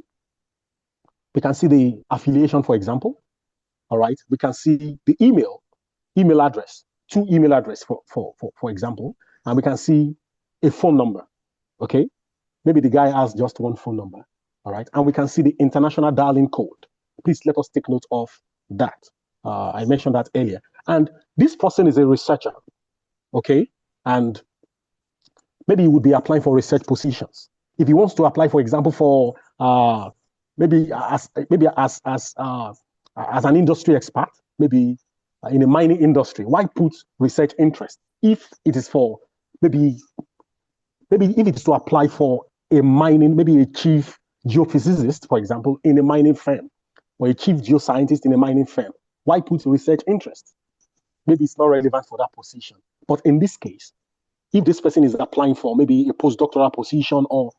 [SPEAKER 4] We can see the affiliation, for example. All right, we can see the email address, 2 email address for example, and we can see a phone number. Okay, maybe the guy has just 1 phone number. All right, and we can see the international dialing code. Please let us take note of that. I mentioned that earlier. And this person is a researcher, okay? And maybe he would be applying for research positions. If he wants to apply, for example, for maybe as an industry expert, maybe in a mining industry, why put research interest? If it is for maybe if it is to apply for a mining, maybe a chief geophysicist, for example, in a mining firm, or a chief geoscientist in a mining firm, why put research interest? Maybe it's not relevant for that position. But in this case, if this person is applying for maybe a postdoctoral position or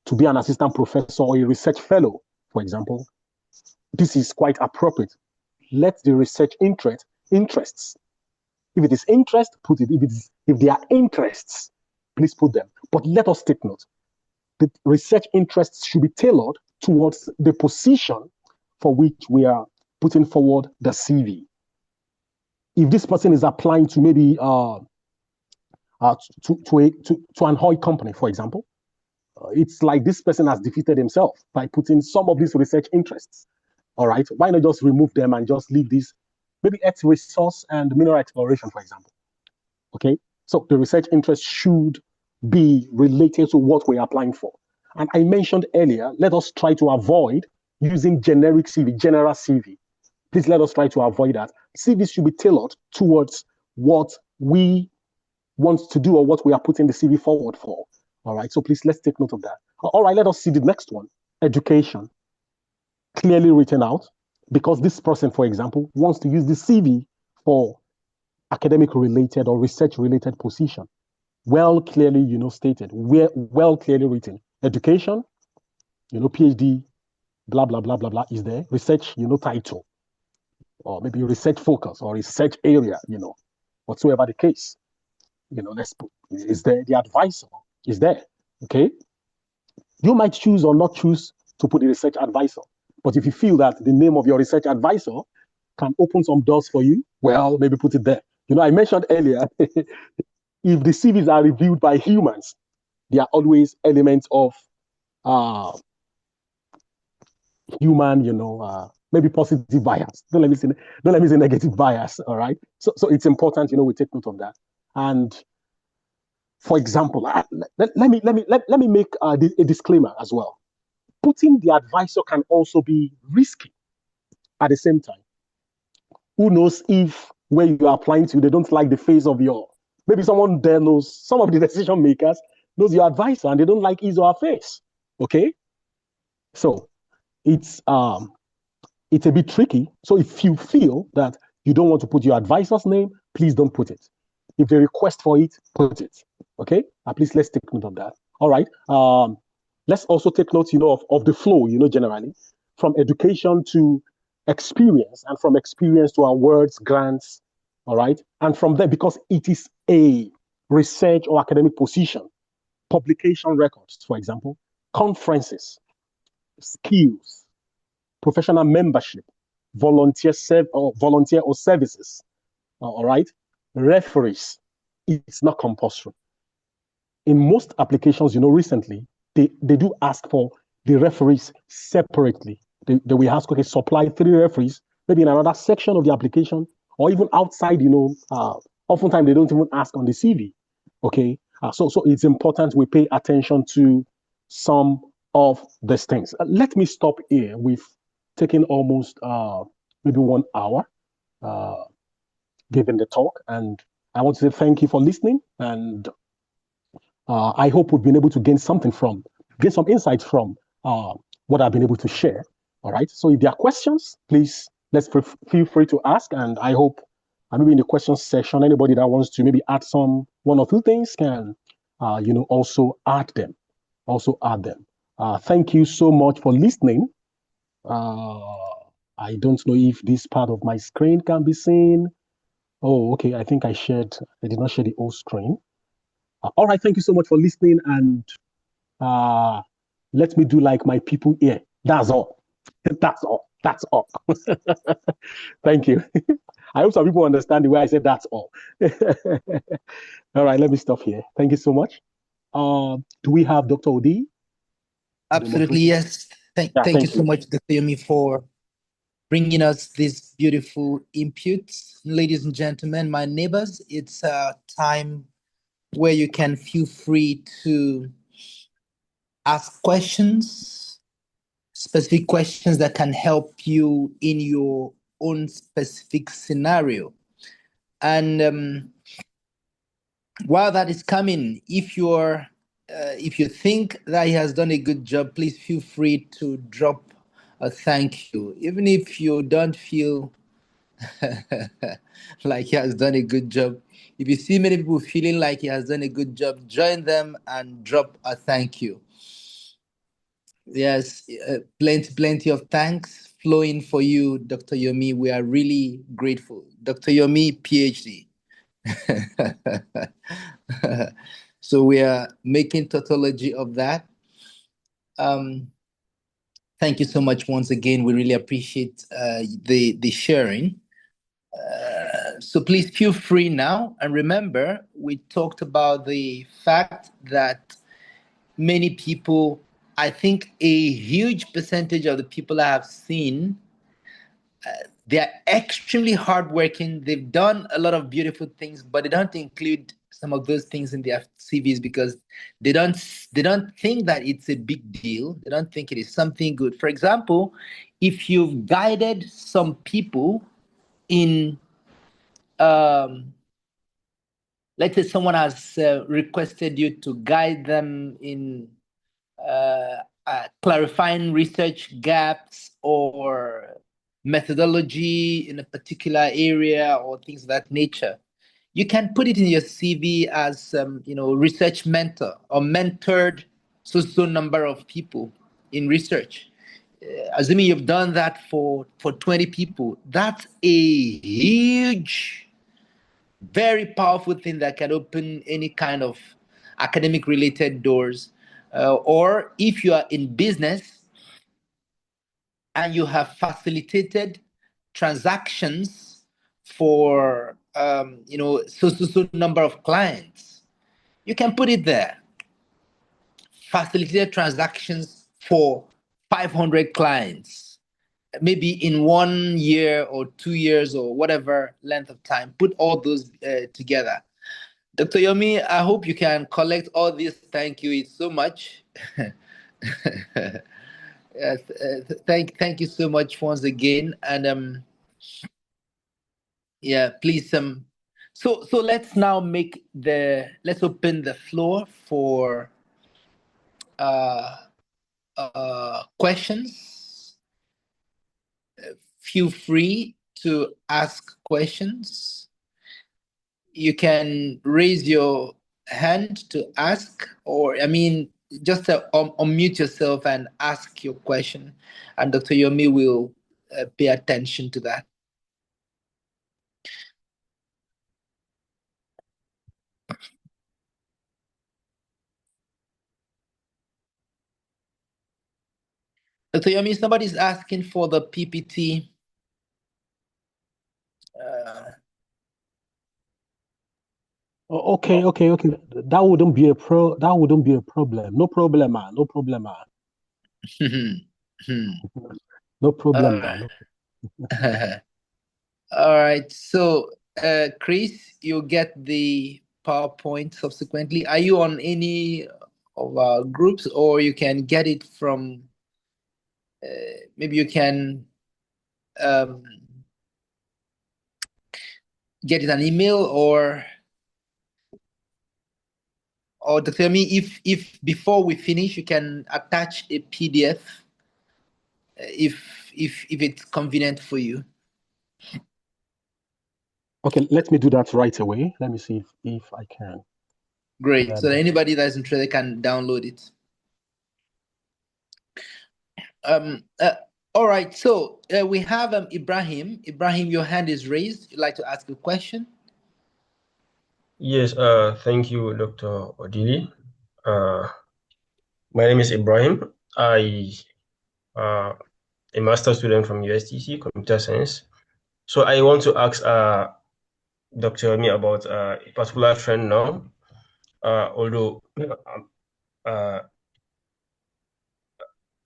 [SPEAKER 4] to be an assistant professor or a research fellow, for example, this is quite appropriate. Let the research interests. If it is interest, put it. If they are interests, please put them. But let us take note. The research interests should be tailored towards the position for which we are putting forward the CV. if this person is applying to maybe to an oil company, for example, it's like this person has defeated himself by putting some of these research interests. All right, why not just remove them and just leave this, maybe earth resource and mineral exploration, for example. Okay, so the research interest should be related to what we're applying for. And I mentioned earlier, let us try to avoid using generic CV, general CV. Please let us try to avoid that. CVs should be tailored towards what we want to do or what we are putting the CV forward for. All right, so please let's take note of that. All right, let us see the next one. Education. Clearly written out, because this person, for example, wants to use the CV for academic related or research related position. Well, clearly, stated, well, clearly written. Education, PhD, blah, blah, blah, blah, blah is there. Research, title, or maybe research focus or research area, whatsoever the case. Let's put, is there. The advisor is there, okay? You might choose or not choose to put the research advisor. But if you feel that the name of your research advisor can open some doors for you, well, maybe put it there. I mentioned earlier, if the CVs are reviewed by humans, there are always elements of human, maybe positive bias. Don't let me say negative bias. All right. So it's important, we take note of that. And for example, let me make a disclaimer as well. Putting the advisor can also be risky at the same time. Who knows if where you are applying to, they don't like the face of maybe someone there knows, some of the decision makers knows your advisor and they don't like his or her face. Okay? So it's a bit tricky. So if you feel that you don't want to put your advisor's name, please don't put it. If they request for it, put it. Okay? Please let's take note of that. All right. Let's also take note, of the flow, generally, from education to experience, and from experience to awards, grants, all right? And from there, because it is a research or academic position, publication records, for example, conferences, skills, professional membership, volunteer or services, all right? Referees, it's not compulsory. In most applications, recently, they do ask for the referees separately. They will ask, okay, supply 3 referees, maybe in another section of the application, or even outside, oftentimes they don't even ask on the CV, okay? So it's important we pay attention to some of these things. Let me stop here. We've taken almost maybe 1 hour giving the talk, and I want to say thank you for listening, and I hope we've been able to gain some insights from what I've been able to share. All right. So if there are questions, please feel free to ask. And I hope maybe in the questions session, anybody that wants to maybe add 1 or 2 things can, also add them. Thank you so much for listening. I don't know if this part of my screen can be seen. Oh, okay. I think I did not share the whole screen. All right. Thank you so much for listening. And let me do like my people here. That's all. That's all. Thank you. I hope some people understand the way I said that's all. All right, let me stop here. Thank you so much. Do we have Dr. Odi?
[SPEAKER 1] Absolutely, yes. Thank you so much, Dr. Yomi, for bringing us this beautiful input. Ladies and gentlemen, my neighbors, it's a time where you can feel free to ask questions, specific questions that can help you in your own specific scenario. And while that is coming, if you think that he has done a good job, please feel free to drop a thank you. Even if you don't feel like he has done a good job, if you see many people feeling like he has done a good job, join them and drop a thank you. Yes, plenty of thanks flowing for you, Dr. Yomi. We are really grateful. Dr. Yomi, PhD. So we are making tautology of that. Thank you so much once again. We really appreciate the sharing. So please feel free now. And remember, we talked about the fact that many people, I think a huge percentage of the people I have seen, they are extremely hardworking. They've done a lot of beautiful things, but they don't include some of those things in their CVs because they don't think that it's a big deal. They don't think it is something good. For example, if you've guided some people in, let's say someone has requested you to guide them in clarifying research gaps or methodology in a particular area or things of that nature, you can put it in your CV as research mentor or mentored so number of people in research. Assuming you've done that for 20 people, that's a huge, very powerful thing that can open any kind of academic related doors. Or if you are in business and you have facilitated transactions for so number of clients, you can put it there. Facilitated transactions for 500 clients, maybe in 1 year or 2 years or whatever length of time. Put all those together. Dr. Yomi, I hope you can collect all this. Thank you so much. Yes, thank you so much once again. And yeah, please so let's now let's open the floor for questions. Feel free to ask questions. You can raise your hand to ask, or just unmute yourself and ask your question, and Dr. Yomi will pay attention to that. Dr. Yomi, somebody's asking for the PPT.
[SPEAKER 4] Okay. That wouldn't be a problem. No problem, man. No problem, man. No problem, man.
[SPEAKER 1] All right. So, Chris, you'll get the PowerPoint subsequently. Are you on any of our groups, or you can get it from? Maybe you can get it an email or Dr. Yomi, if before we finish, you can attach a PDF if it's convenient for you.
[SPEAKER 4] Okay, let me do that right away. Let me see if I can.
[SPEAKER 1] Great. So anybody that's interested can download it. All right. So we have Ibrahim. Ibrahim, your hand is raised. You'd like to ask a question?
[SPEAKER 6] Yes. Thank you, Dr. Odili. My name is Ibrahim. I a master's student from USTC, Computer Science. So I want to ask Dr. Yomi about a particular trend now. Although,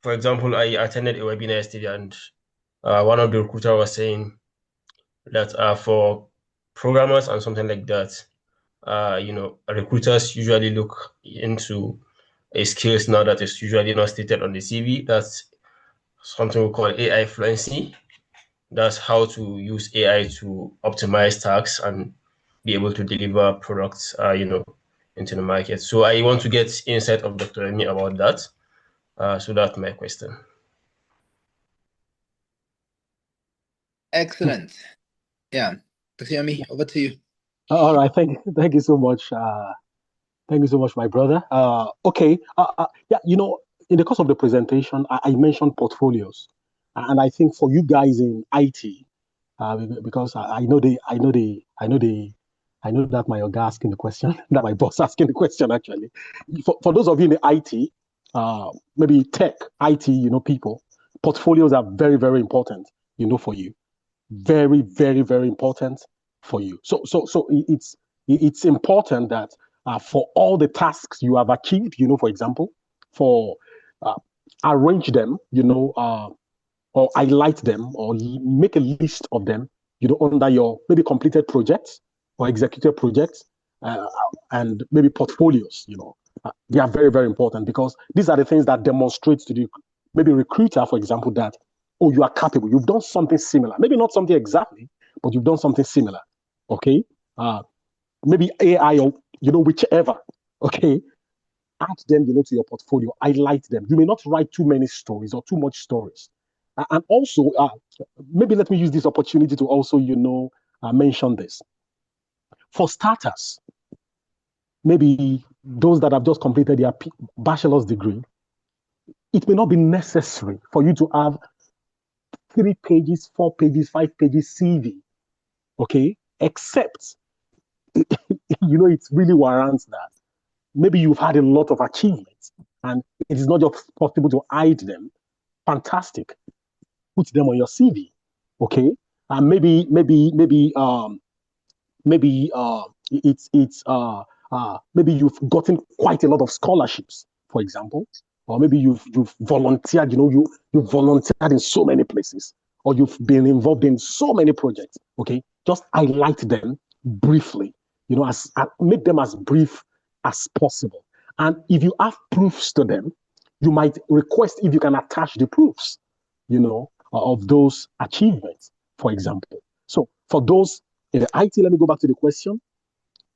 [SPEAKER 6] for example, I attended a webinar yesterday, and one of the recruiters was saying that for programmers and something like that, recruiters usually look into a skills now that is usually not stated on the CV. That's something we call AI fluency. That's how to use AI to optimize tasks and be able to deliver products, into the market. So I want to get insight of Dr. Yomi about that. So that's my question.
[SPEAKER 1] Excellent. Yeah. Dr. Yomi, over to you.
[SPEAKER 4] All right. Thank you so much. Thank you so much, my brother. Okay. Yeah, in the course of the presentation, I mentioned portfolios. And I think for you guys in IT, because I know that my Oga asking the question, that my boss asking the question actually. For those of you in the IT, maybe tech, IT, people, portfolios are very, very important, for you. Very, very, very important for you. So it's important that for all the tasks you have achieved, for example, for arrange them, or highlight them, or make a list of them, under your maybe completed projects or executed projects, and maybe portfolios. They are very, very important, because these are the things that demonstrate to the maybe recruiter, for example, that, oh, you are capable. You've done something similar. Maybe not something exactly, but you've done something similar. Okay. Maybe AI or, whichever. Okay. Add them, to your portfolio. Highlight them. You may not write too many stories or too much stories. And also, maybe let me use this opportunity to also, mention this. For starters, maybe those that have just completed their bachelor's degree, it may not be necessary for you to have 3 pages, 4 pages, 5 pages CV, okay? Except, it really warrants that. Maybe you've had a lot of achievements and it is not just possible to hide them. Fantastic. Put them on your CV, okay? And maybe you've gotten quite a lot of scholarships, for example, or maybe you've volunteered, you've volunteered in so many places, or you've been involved in so many projects, okay? Just highlight them briefly, make them as brief as possible. And if you have proofs to them, you might request if you can attach the proofs, of those achievements, for example. So for those in the IT, let me go back to the question,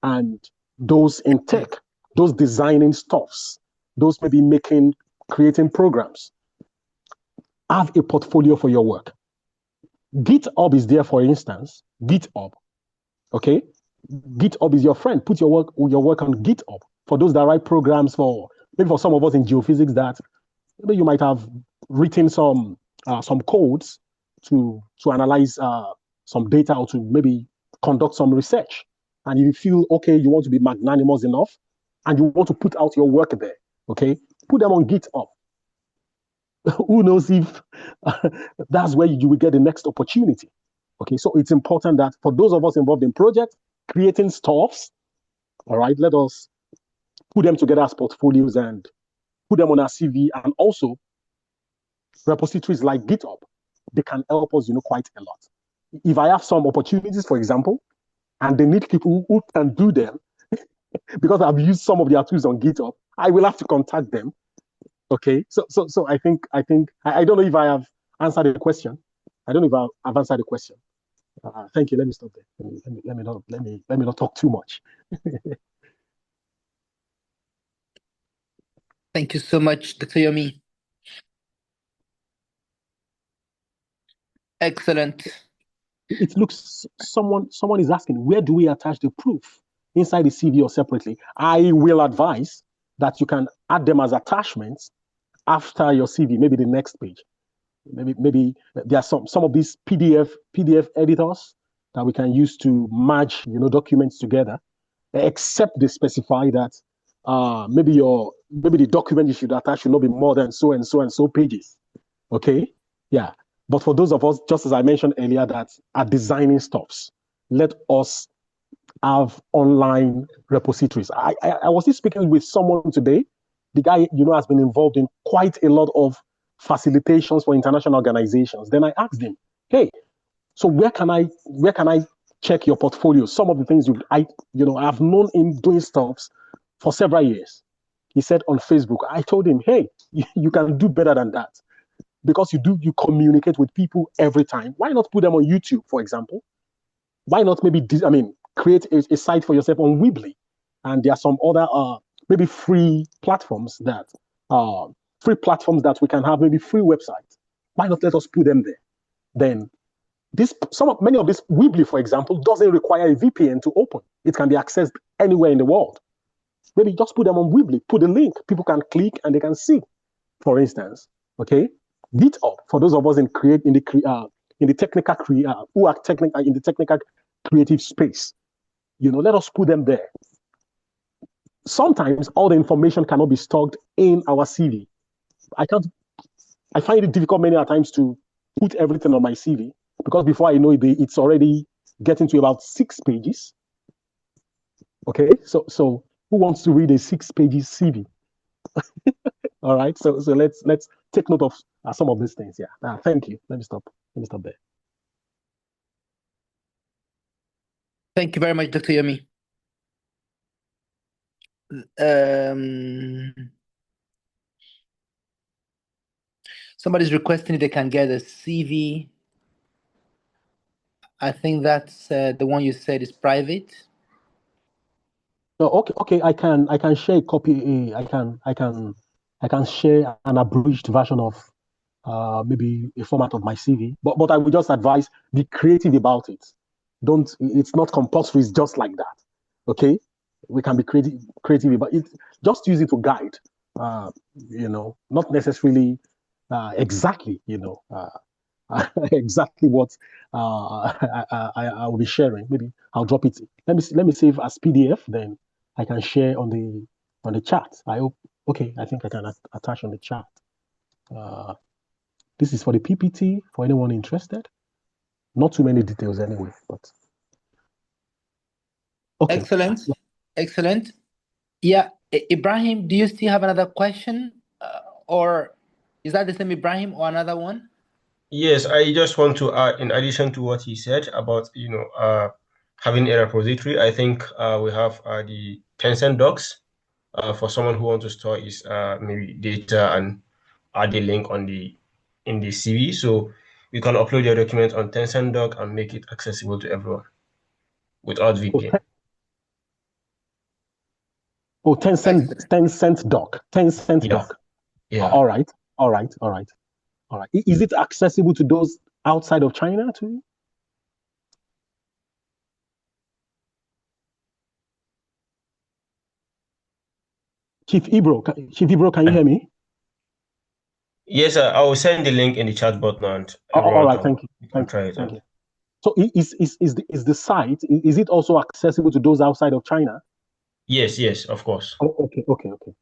[SPEAKER 4] and those in tech, those designing stuffs, those maybe creating programs, have a portfolio for your work. GitHub is there, for instance. GitHub, okay? GitHub is your friend. Put your work on GitHub. For those that write programs, maybe for some of us in geophysics, that maybe you might have written some codes to analyze some data, or to maybe conduct some research. And if you feel, okay, you want to be magnanimous enough and you want to put out your work there, okay, put them on GitHub. Who knows if that's where you will get the next opportunity. Okay, so it's important that for those of us involved in projects, creating stuffs, all right, let us put them together as portfolios and put them on our CV. And also, repositories like GitHub, they can help us, quite a lot. If I have some opportunities, for example, and they need people who can do them, because I've used some of their tools on GitHub, I will have to contact them. Okay, so I think I don't know if I have answered the question. I don't know if I've answered the question. Thank you. Let me stop there. Let me not talk too much.
[SPEAKER 1] Thank you so much, Dr. Yomi. Excellent.
[SPEAKER 4] It looks, someone is asking, where do we attach the proof? Inside the CV or separately? I will advise that you can add them as attachments after your CV, maybe the next page. Maybe there are some of these PDF editors that we can use to merge, documents together, except they specify that maybe the document you should attach should not be more than so and so and so pages. Okay, yeah. But for those of us, just as I mentioned earlier, that are designing stuffs, let us have online repositories. I was just speaking with someone today. The guy, has been involved in quite a lot of facilitations for international organizations. Then I asked him, hey, so where can I check your portfolio? Some of the things I've known him doing stuffs for several years. He said on Facebook. I told him, hey, you can do better than that, because you communicate with people every time. Why not put them on YouTube, for example? Why not maybe create a site for yourself on Weebly? And there are some other maybe free platforms that we can have, maybe free websites. Why not let us put them there? Then many of this Weebly, for example, doesn't require a VPN to open. It can be accessed anywhere in the world. Maybe just put them on Weebly, put a link, people can click and they can see, for instance. Okay, GitHub, for those of us in the technical creative space, let us put them there. Sometimes all the information cannot be stored in our CV. I find it difficult many times to put everything on my CV, because before I know it, it's already getting to about 6 pages. Okay, so who wants to read a 6 pages CV? All right, so let's take note of some of these things. Yeah, thank you. Let me stop there.
[SPEAKER 1] Thank you very much, Dr. Yomi. Somebody's requesting if they can get a CV. I think that's the one you said is private.
[SPEAKER 4] No, okay. I can share a copy. I can share an abridged version of maybe a format of my CV. But I would just advise, be creative about it. Don't. It's not compulsory. It's just like that. Okay. We can be creative, but just use it to guide. Not necessarily exactly. Exactly what I will be sharing. Maybe I'll drop it. Let me save as PDF. Then I can share on the chat. I hope. Okay, I think I can attach on the chat. This is for the PPT for anyone interested. Not too many details anyway, but okay.
[SPEAKER 1] Excellent. Yeah, Ibrahim, do you still have another question, or is that the same Ibrahim or another one?
[SPEAKER 6] Yes, I just want to add, in addition to what he said about having a repository, I think we have the Tencent Docs for someone who wants to store his maybe data and add a link in the CV. So you can upload your document on Tencent Doc and make it accessible to everyone without VPN.
[SPEAKER 4] Tencent Doc. Tencent Doc.
[SPEAKER 6] Yeah.
[SPEAKER 4] All right. Is it accessible to those outside of China too? Chief Ibro, can you hear me?
[SPEAKER 6] Yes, I will send the link in the chat button and
[SPEAKER 4] all right, thank you. Thank you. So is the site, is it also accessible to those outside of China?
[SPEAKER 6] Yes, of course.
[SPEAKER 4] Oh, okay.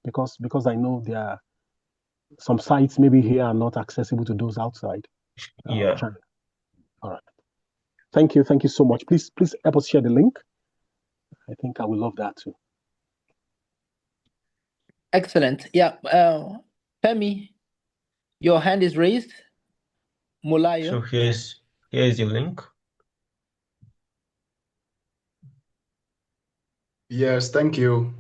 [SPEAKER 4] Because I know there are some sites maybe here are not accessible to those outside China. All right. Thank you so much. Please help us share the link. I think I will love that too.
[SPEAKER 1] Excellent. Yeah. Femi, your hand is raised. Mulayo.
[SPEAKER 6] So here's the link.
[SPEAKER 7] Yes, thank you.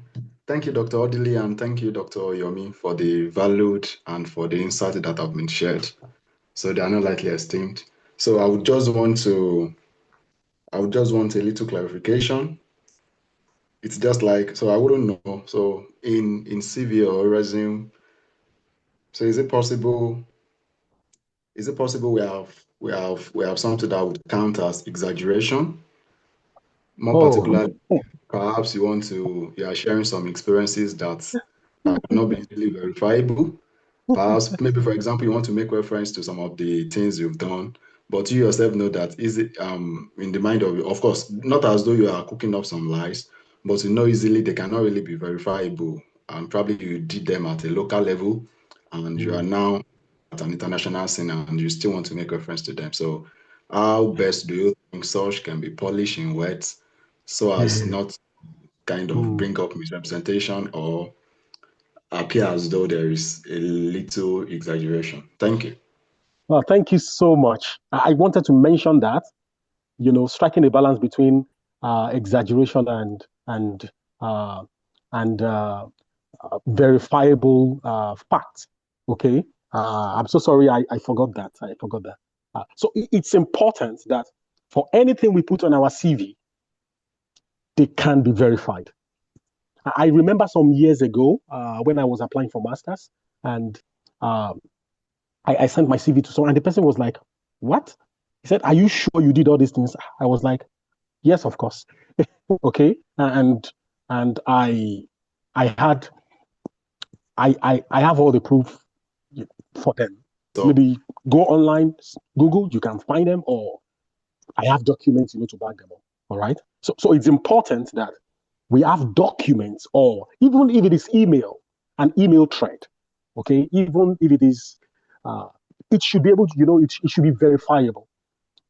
[SPEAKER 7] Thank you, Dr. Odili, and thank you, Dr. Yomi, for the valued and for the insight that have been shared. So they are not lightly esteemed. So I would just want a little clarification. It's just like, so I wouldn't know. So in CV or resume, so is it possible we have something that would count as exaggeration? More particularly, perhaps you are sharing some experiences that have not been really verifiable. Perhaps, maybe, for example, you want to make reference to some of the things you've done, but you yourself know that is it in the mind of course, not as though you are cooking up some lies, but you know easily they cannot really be verifiable. And probably you did them at a local level, and you are now at an international scene, and you still want to make reference to them. So, how best do you think such can be polished in words so as not kind of bring up misrepresentation or appear as though there is a little exaggeration? Thank you.
[SPEAKER 4] Well, thank you so much. I wanted to mention that, striking a balance between exaggeration and verifiable facts. Okay. I'm so sorry. I forgot that. So it's important that for anything we put on our CV, they can be verified. I remember some years ago when I was applying for masters, and I sent my CV to someone, and the person was like, "What?" He said, "Are you sure you did all these things?" I was like, "Yes, of course." Okay, and I have all the proof for them. So maybe go online, Google, you can find them, or I have documents, to back them up. All right. So it's important that we have documents, or even if it is an email thread. Okay, even if it is, it should be able to, it should be verifiable.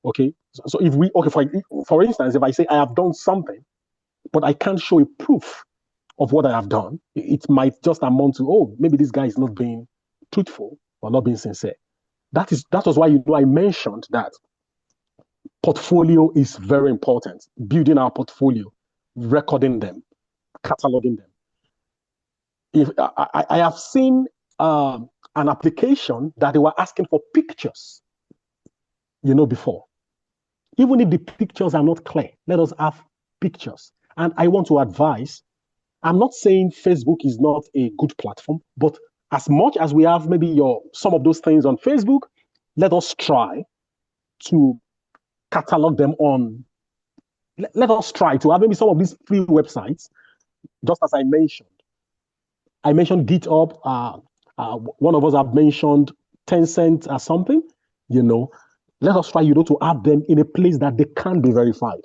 [SPEAKER 4] Okay, so if we, okay, for instance, if I say I have done something, but I can't show a proof of what I have done, it might just amount to, oh, maybe this guy is not being truthful or not being sincere. That was why I mentioned that portfolio is very important. Building our portfolio, recording them, cataloging them. If I have seen an application that they were asking for pictures, before. Even if the pictures are not clear, let us have pictures. And I want to advise, I'm not saying Facebook is not a good platform, but as much as we have maybe some of those things on Facebook, let us try to catalog them on. Let us try to have maybe some of these free websites, just as I mentioned. I mentioned GitHub. One of us have mentioned Tencent or something. Let us try, to have them in a place that they can be verified.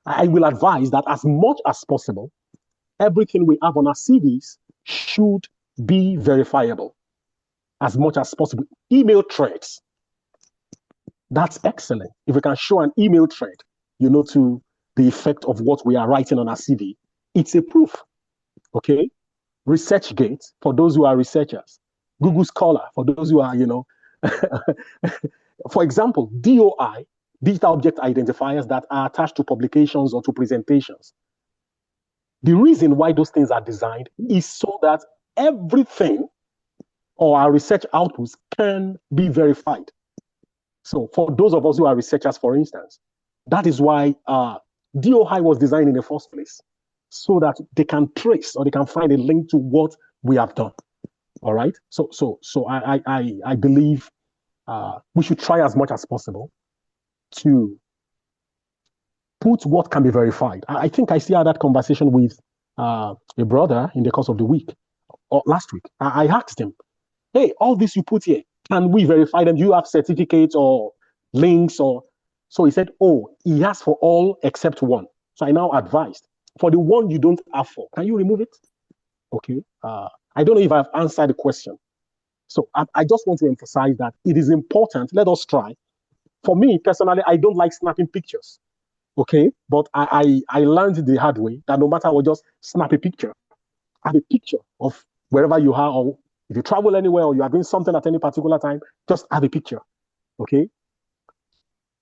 [SPEAKER 4] I will advise that as much as possible, everything we have on our CVs should be verifiable as much as possible. Email threads, that's excellent. If we can show an email thread, to the effect of what we are writing on our CV, it's a proof, okay? ResearchGate, for those who are researchers. Google Scholar, for those who are, for example, DOI, digital object identifiers that are attached to publications or to presentations. The reason why those things are designed is so that everything or our research outputs can be verified. So for those of us who are researchers, for instance, that is why DOI was designed in the first place, so that they can trace or they can find a link to what we have done. All right. So I believe we should try as much as possible to put what can be verified. I think I still had that conversation with a brother in the course of the week or last week. I asked him, hey, all this you put here, can we verify them? Do you have certificates or links? So he said, oh, he has for all except one. So I now advised, for the one you don't have for, can you remove it? Okay. I don't know if I've answered the question. So I just want to emphasize that it is important. Let us try. For me, personally, I don't like snapping pictures. Okay. But I learned the hard way that no matter what, just snap a picture. Have a picture of wherever you are, or if you travel anywhere or you are doing something at any particular time, just have a picture. Okay.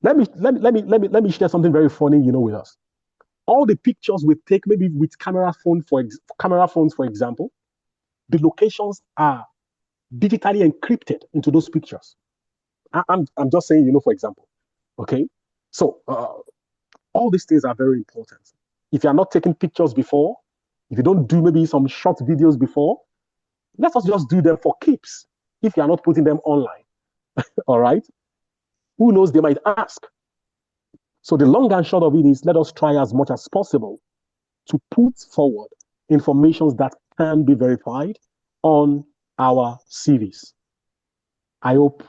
[SPEAKER 4] Let me share something very funny, with us. All the pictures we take, maybe with camera phones, for example, the locations are digitally encrypted into those pictures. I'm just saying, for example. Okay. So all these things are very important. If you are not taking pictures before, if you don't do maybe some short videos before, let us just do them for keeps. If you are not putting them online, all right? Who knows, they might ask. So the long and short of it is, let us try as much as possible to put forward information that can be verified on our CVs. I hope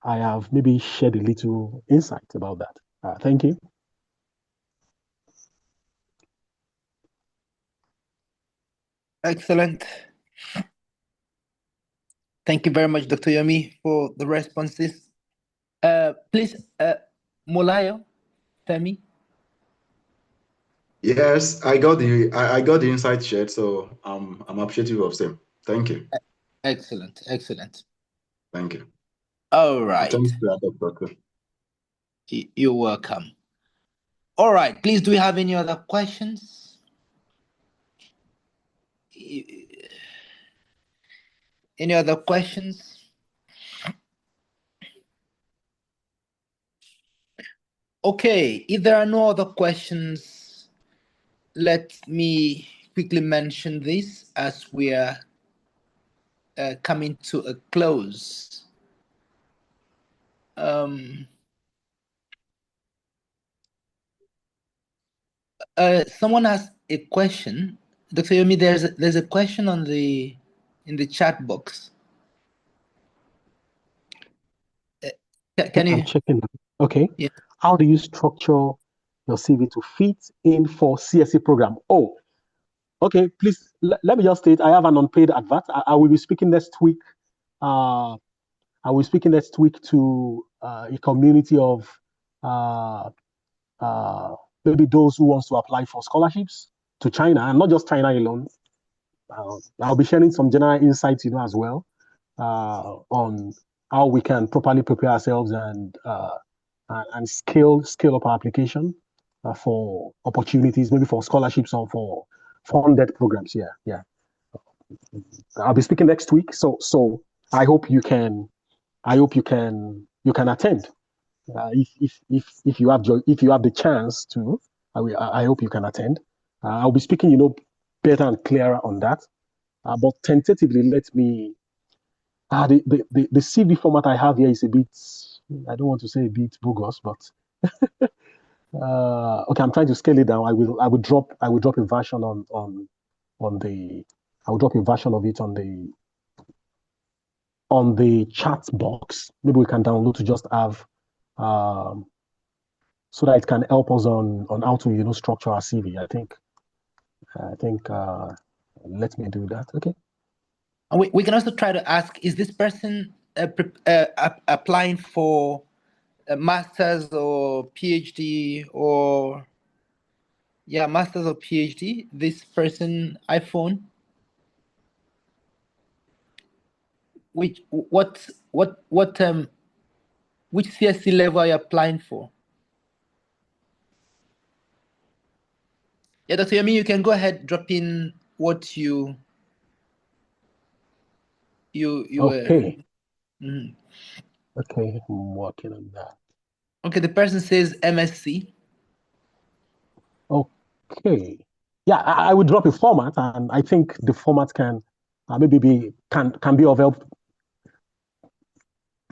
[SPEAKER 4] I have maybe shared a little insight about that. Thank you.
[SPEAKER 1] Excellent. Thank you very much, Dr. Yomi, for the responses. Please, Molayo, Femi.
[SPEAKER 7] Yes, I got the insight shared, so I'm appreciative of them. Thank you.
[SPEAKER 1] Excellent.
[SPEAKER 7] Thank you.
[SPEAKER 1] All right.
[SPEAKER 7] Thank you, Dr.
[SPEAKER 1] You're welcome. All right. Please, do we have any other questions? Any other questions? Okay, if there are no other questions, let me quickly mention this as we are coming to a close. Someone has a question. Dr. Yomi, there's a question in the chat box. Can you?
[SPEAKER 4] I'm checking. Okay.
[SPEAKER 1] Yeah.
[SPEAKER 4] How do you structure your CV to fit in for CSE program? Oh, okay. Please let me just state I have an unpaid advert. I will be speaking next week about I will be speaking next week to a community of maybe those who wants to apply for scholarships to China, and not just China alone. I'll be sharing some general insights, as well, on how we can properly prepare ourselves and scale up our application for opportunities, maybe for scholarships or for funded programs. Yeah. I'll be speaking next week, so I hope you can attend. If you have the chance to, I hope you can attend. I'll be speaking, better and clearer on that. But tentatively, let me. The CV format I have here is a bit. I don't want to say a bit bogus, but okay. I'm trying to scale it down. I will drop a version on the. I will drop a version of it on the chat box. Maybe we can download to just have. So that it can help us on how to structure our CV. I think let me do that. Okay.
[SPEAKER 1] We can also try to ask: is this person applying for a master's or PhD or master's or PhD? This person iPhone. Which CSC level are you applying for? Yeah, Dr. Yomi, you can go ahead, drop in what you
[SPEAKER 4] okay. Okay, I'm working on that.
[SPEAKER 1] Okay, the person says MSc.
[SPEAKER 4] Okay. Yeah, I would drop a format, and I think the format can maybe be of help.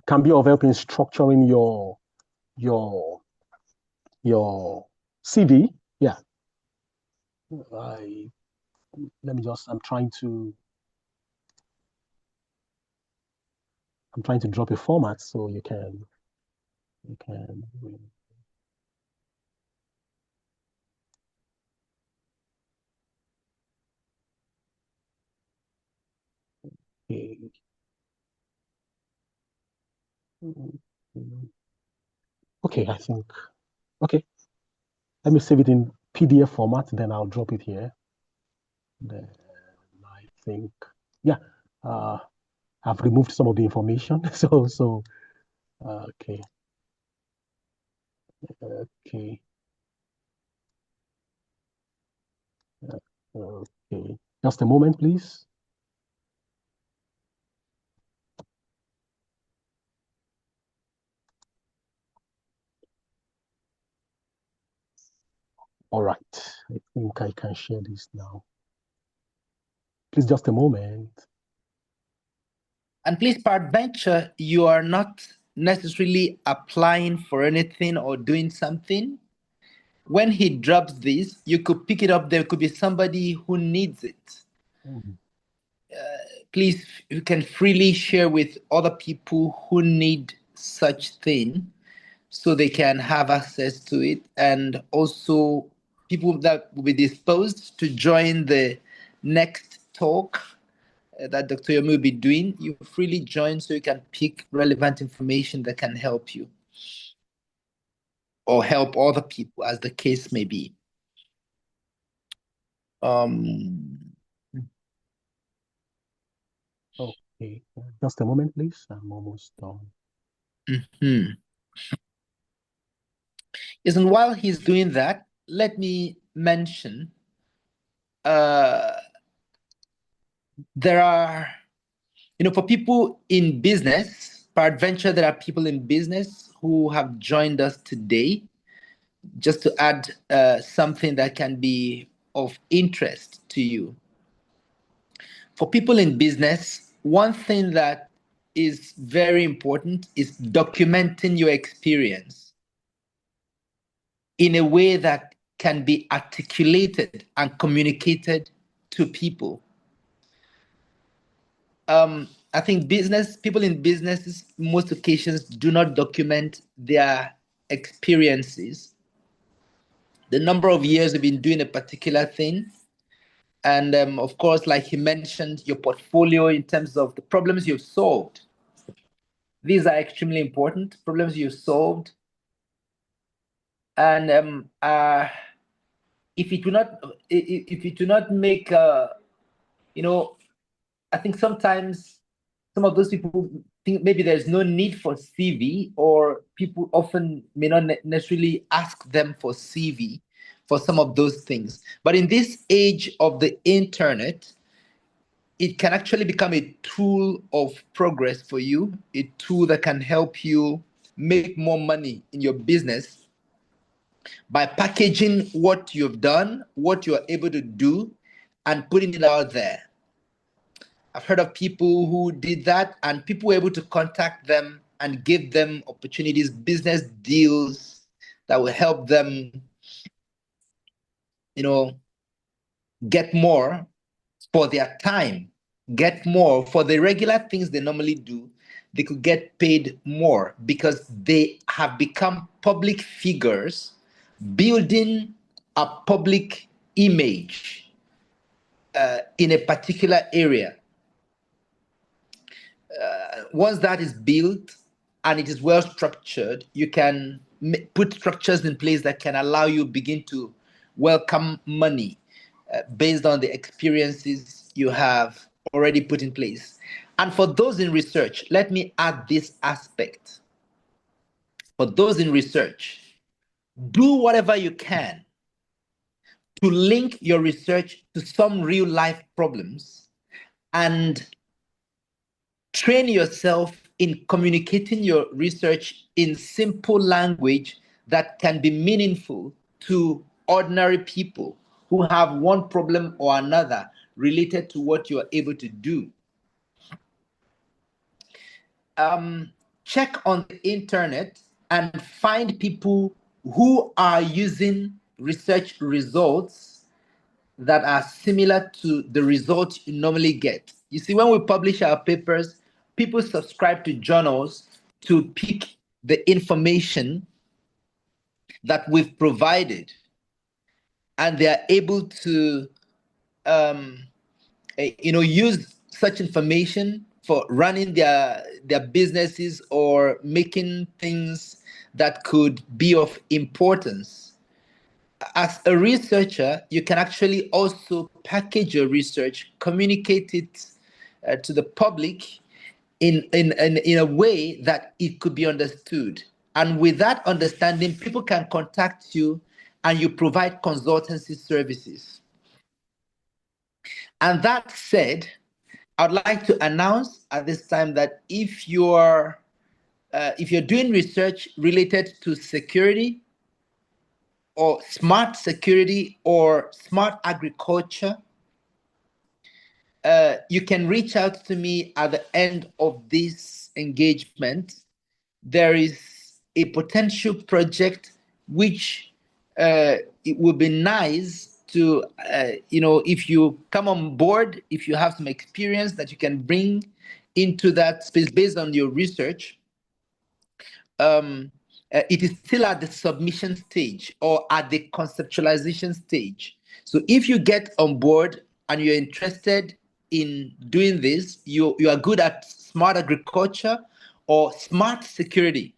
[SPEAKER 4] Can be of help in structuring your CV. Yeah. I'm trying to drop a format so you can. Okay, I think. Okay. Let me save it in PDF format, then I'll drop it here. Then I think, yeah, I've removed some of the information. So, okay. Okay. Okay. Just a moment, please. All right. I think I can share this now. Please, just a moment.
[SPEAKER 1] And please, peradventure, you are not necessarily applying for anything or doing something. When he drops this, you could pick it up. There could be somebody who needs it.
[SPEAKER 4] Mm-hmm.
[SPEAKER 1] Please, you can freely share with other people who need such thing so they can have access to it. And also people that will be disposed to join the next talk that Dr. Yomi will be doing, you freely join so you can pick relevant information that can help you or help other people, as the case may be.
[SPEAKER 4] Okay, just a moment, please. I'm almost done.
[SPEAKER 1] Mm-hmm. Yes, and while he's doing that, let me mention there are, for people in business, peradventure, there are people in business who have joined us today. Just to add something that can be of interest to you. For people in business, one thing that is very important is documenting your experience in a way that can be articulated and communicated to people. I think people in businesses, most occasions, do not document their experiences. The number of years they've been doing a particular thing. And of course, like he mentioned, your portfolio in terms of the problems you've solved. These are extremely important problems you solved. And if it do not make, you know, I think sometimes some of those people think maybe there's no need for CV, or people often may not necessarily ask them for CV for some of those things. But in this age of the internet, it can actually become a tool of progress for you, a tool that can help you make more money in your business by packaging what you've done, what you're able to do, and putting it out there. I've heard of people who did that, and people were able to contact them and give them opportunities, business deals that will help them, you know, get more for their time, get more for the regular things they normally do. They could get paid more because they have become public figures, building a public image in a particular area. Once that is built and it is well structured, you can put structures in place that can allow you begin to welcome money based on the experiences you have already put in place. And for those in research, let me add this aspect. For those in research, do whatever you can to link your research to some real life problems and train yourself in communicating your research in simple language that can be meaningful to ordinary people who have one problem or another related to what you are able to do. Check on the internet and find people who are using research results that are similar to the results you normally get. You see, when we publish our papers, people subscribe to journals to pick the information that we've provided, and they are able to use such information for running their businesses or making things that could be of importance. As a researcher, you can actually also package your research, communicate it to the public in a way that it could be understood. And with that understanding, people can contact you and you provide consultancy services. And that said, I'd like to announce at this time that if you're doing research related to security or smart security or smart agriculture, you can reach out to me at the end of this engagement. There is a potential project which it would be nice to, if you come on board, if you have some experience that you can bring into that space based on your research. It is still at the submission stage or at the conceptualization stage. So if you get on board and you're interested in doing this, you are good at smart agriculture or smart security.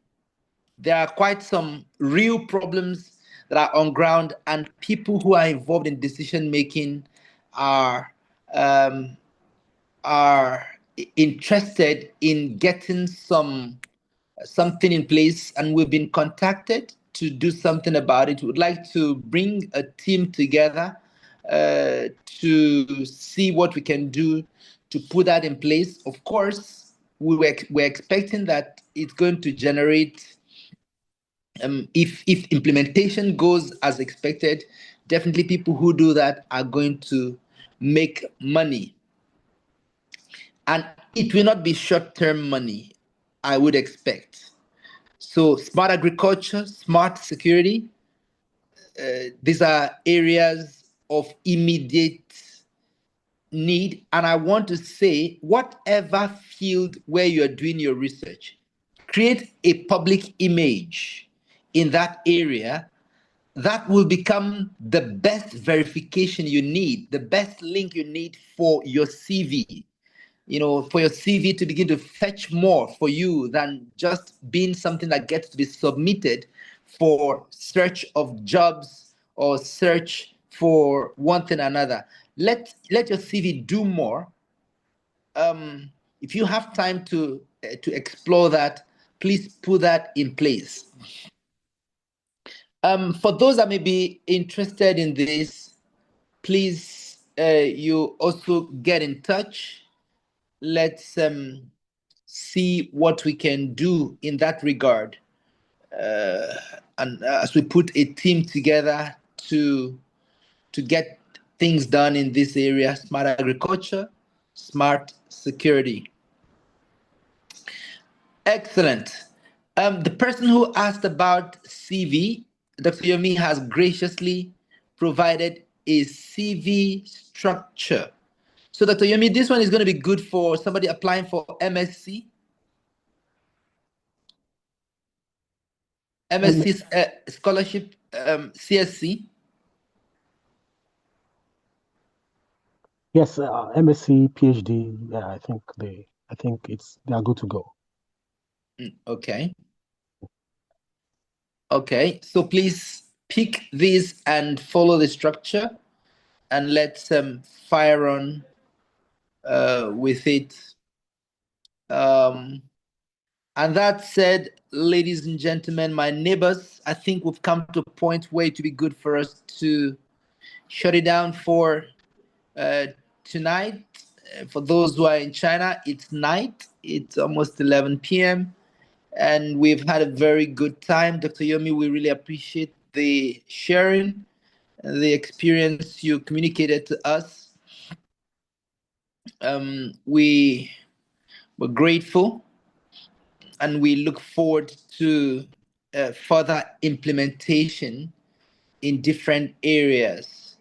[SPEAKER 1] There are quite some real problems that are on ground, and people who are involved in decision making are interested in getting something in place, and we've been contacted to do something about it. We would like to bring a team together to see what we can do to put that in place. Of course, we're expecting that it's going to generate, if implementation goes as expected, definitely people who do that are going to make money. And it will not be short-term money, I would expect. So smart agriculture, smart security, these are areas of immediate need. And I want to say, whatever field where you're doing your research, create a public image in that area that will become the best verification you need, the best link you need for your CV. for your CV to begin to fetch more for you than just being something that gets to be submitted for search of jobs or search for one thing or another. Let your CV do more. If you have time to explore that, please put that in place. For those that may be interested in this, please you also get in touch. Let's see what we can do in that regard, and as we put a team together to get things done in this area: smart agriculture, smart security. Excellent. The person who asked about CV, Dr. Yomi has graciously provided a CV structure. So Dr. Yomi, this one is going to be good for somebody applying for MSc. MSc scholarship, CSC.
[SPEAKER 4] Yes, MSc, PhD. Yeah, I think they are good to go.
[SPEAKER 1] Okay. Okay, so please pick these and follow the structure, and let's fire on with it. And that said, ladies and gentlemen, my neighbors, I think we've come to a point where it would be good for us to shut it down for tonight. For those who are in China, it's night. It's almost 11 p.m. And we've had a very good time. Dr. Yomi, we really appreciate the sharing, the experience you communicated to us. We're grateful, and we look forward to further implementation in different areas.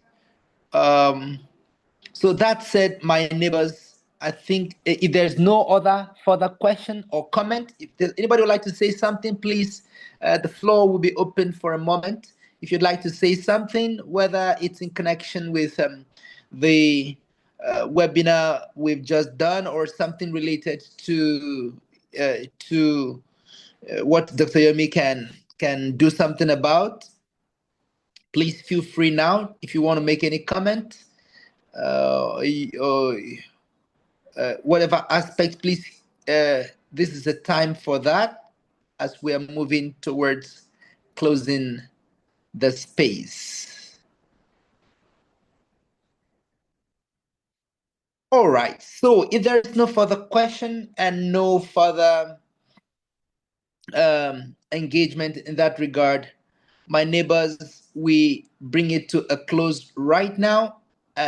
[SPEAKER 1] So that said, my neighbors, I think if there's no other further question or comment, if there's anybody would like to say something, please, the floor will be open for a moment. If you'd like to say something, whether it's in connection with the webinar we've just done or something related to what Dr. Yomi can do something about, please feel free now. If you want to make any comment, whatever aspect, please, this is the time for that as we are moving towards closing the space. All right, so if there is no further question and no further engagement in that regard, my neighbors, we bring it to a close right now.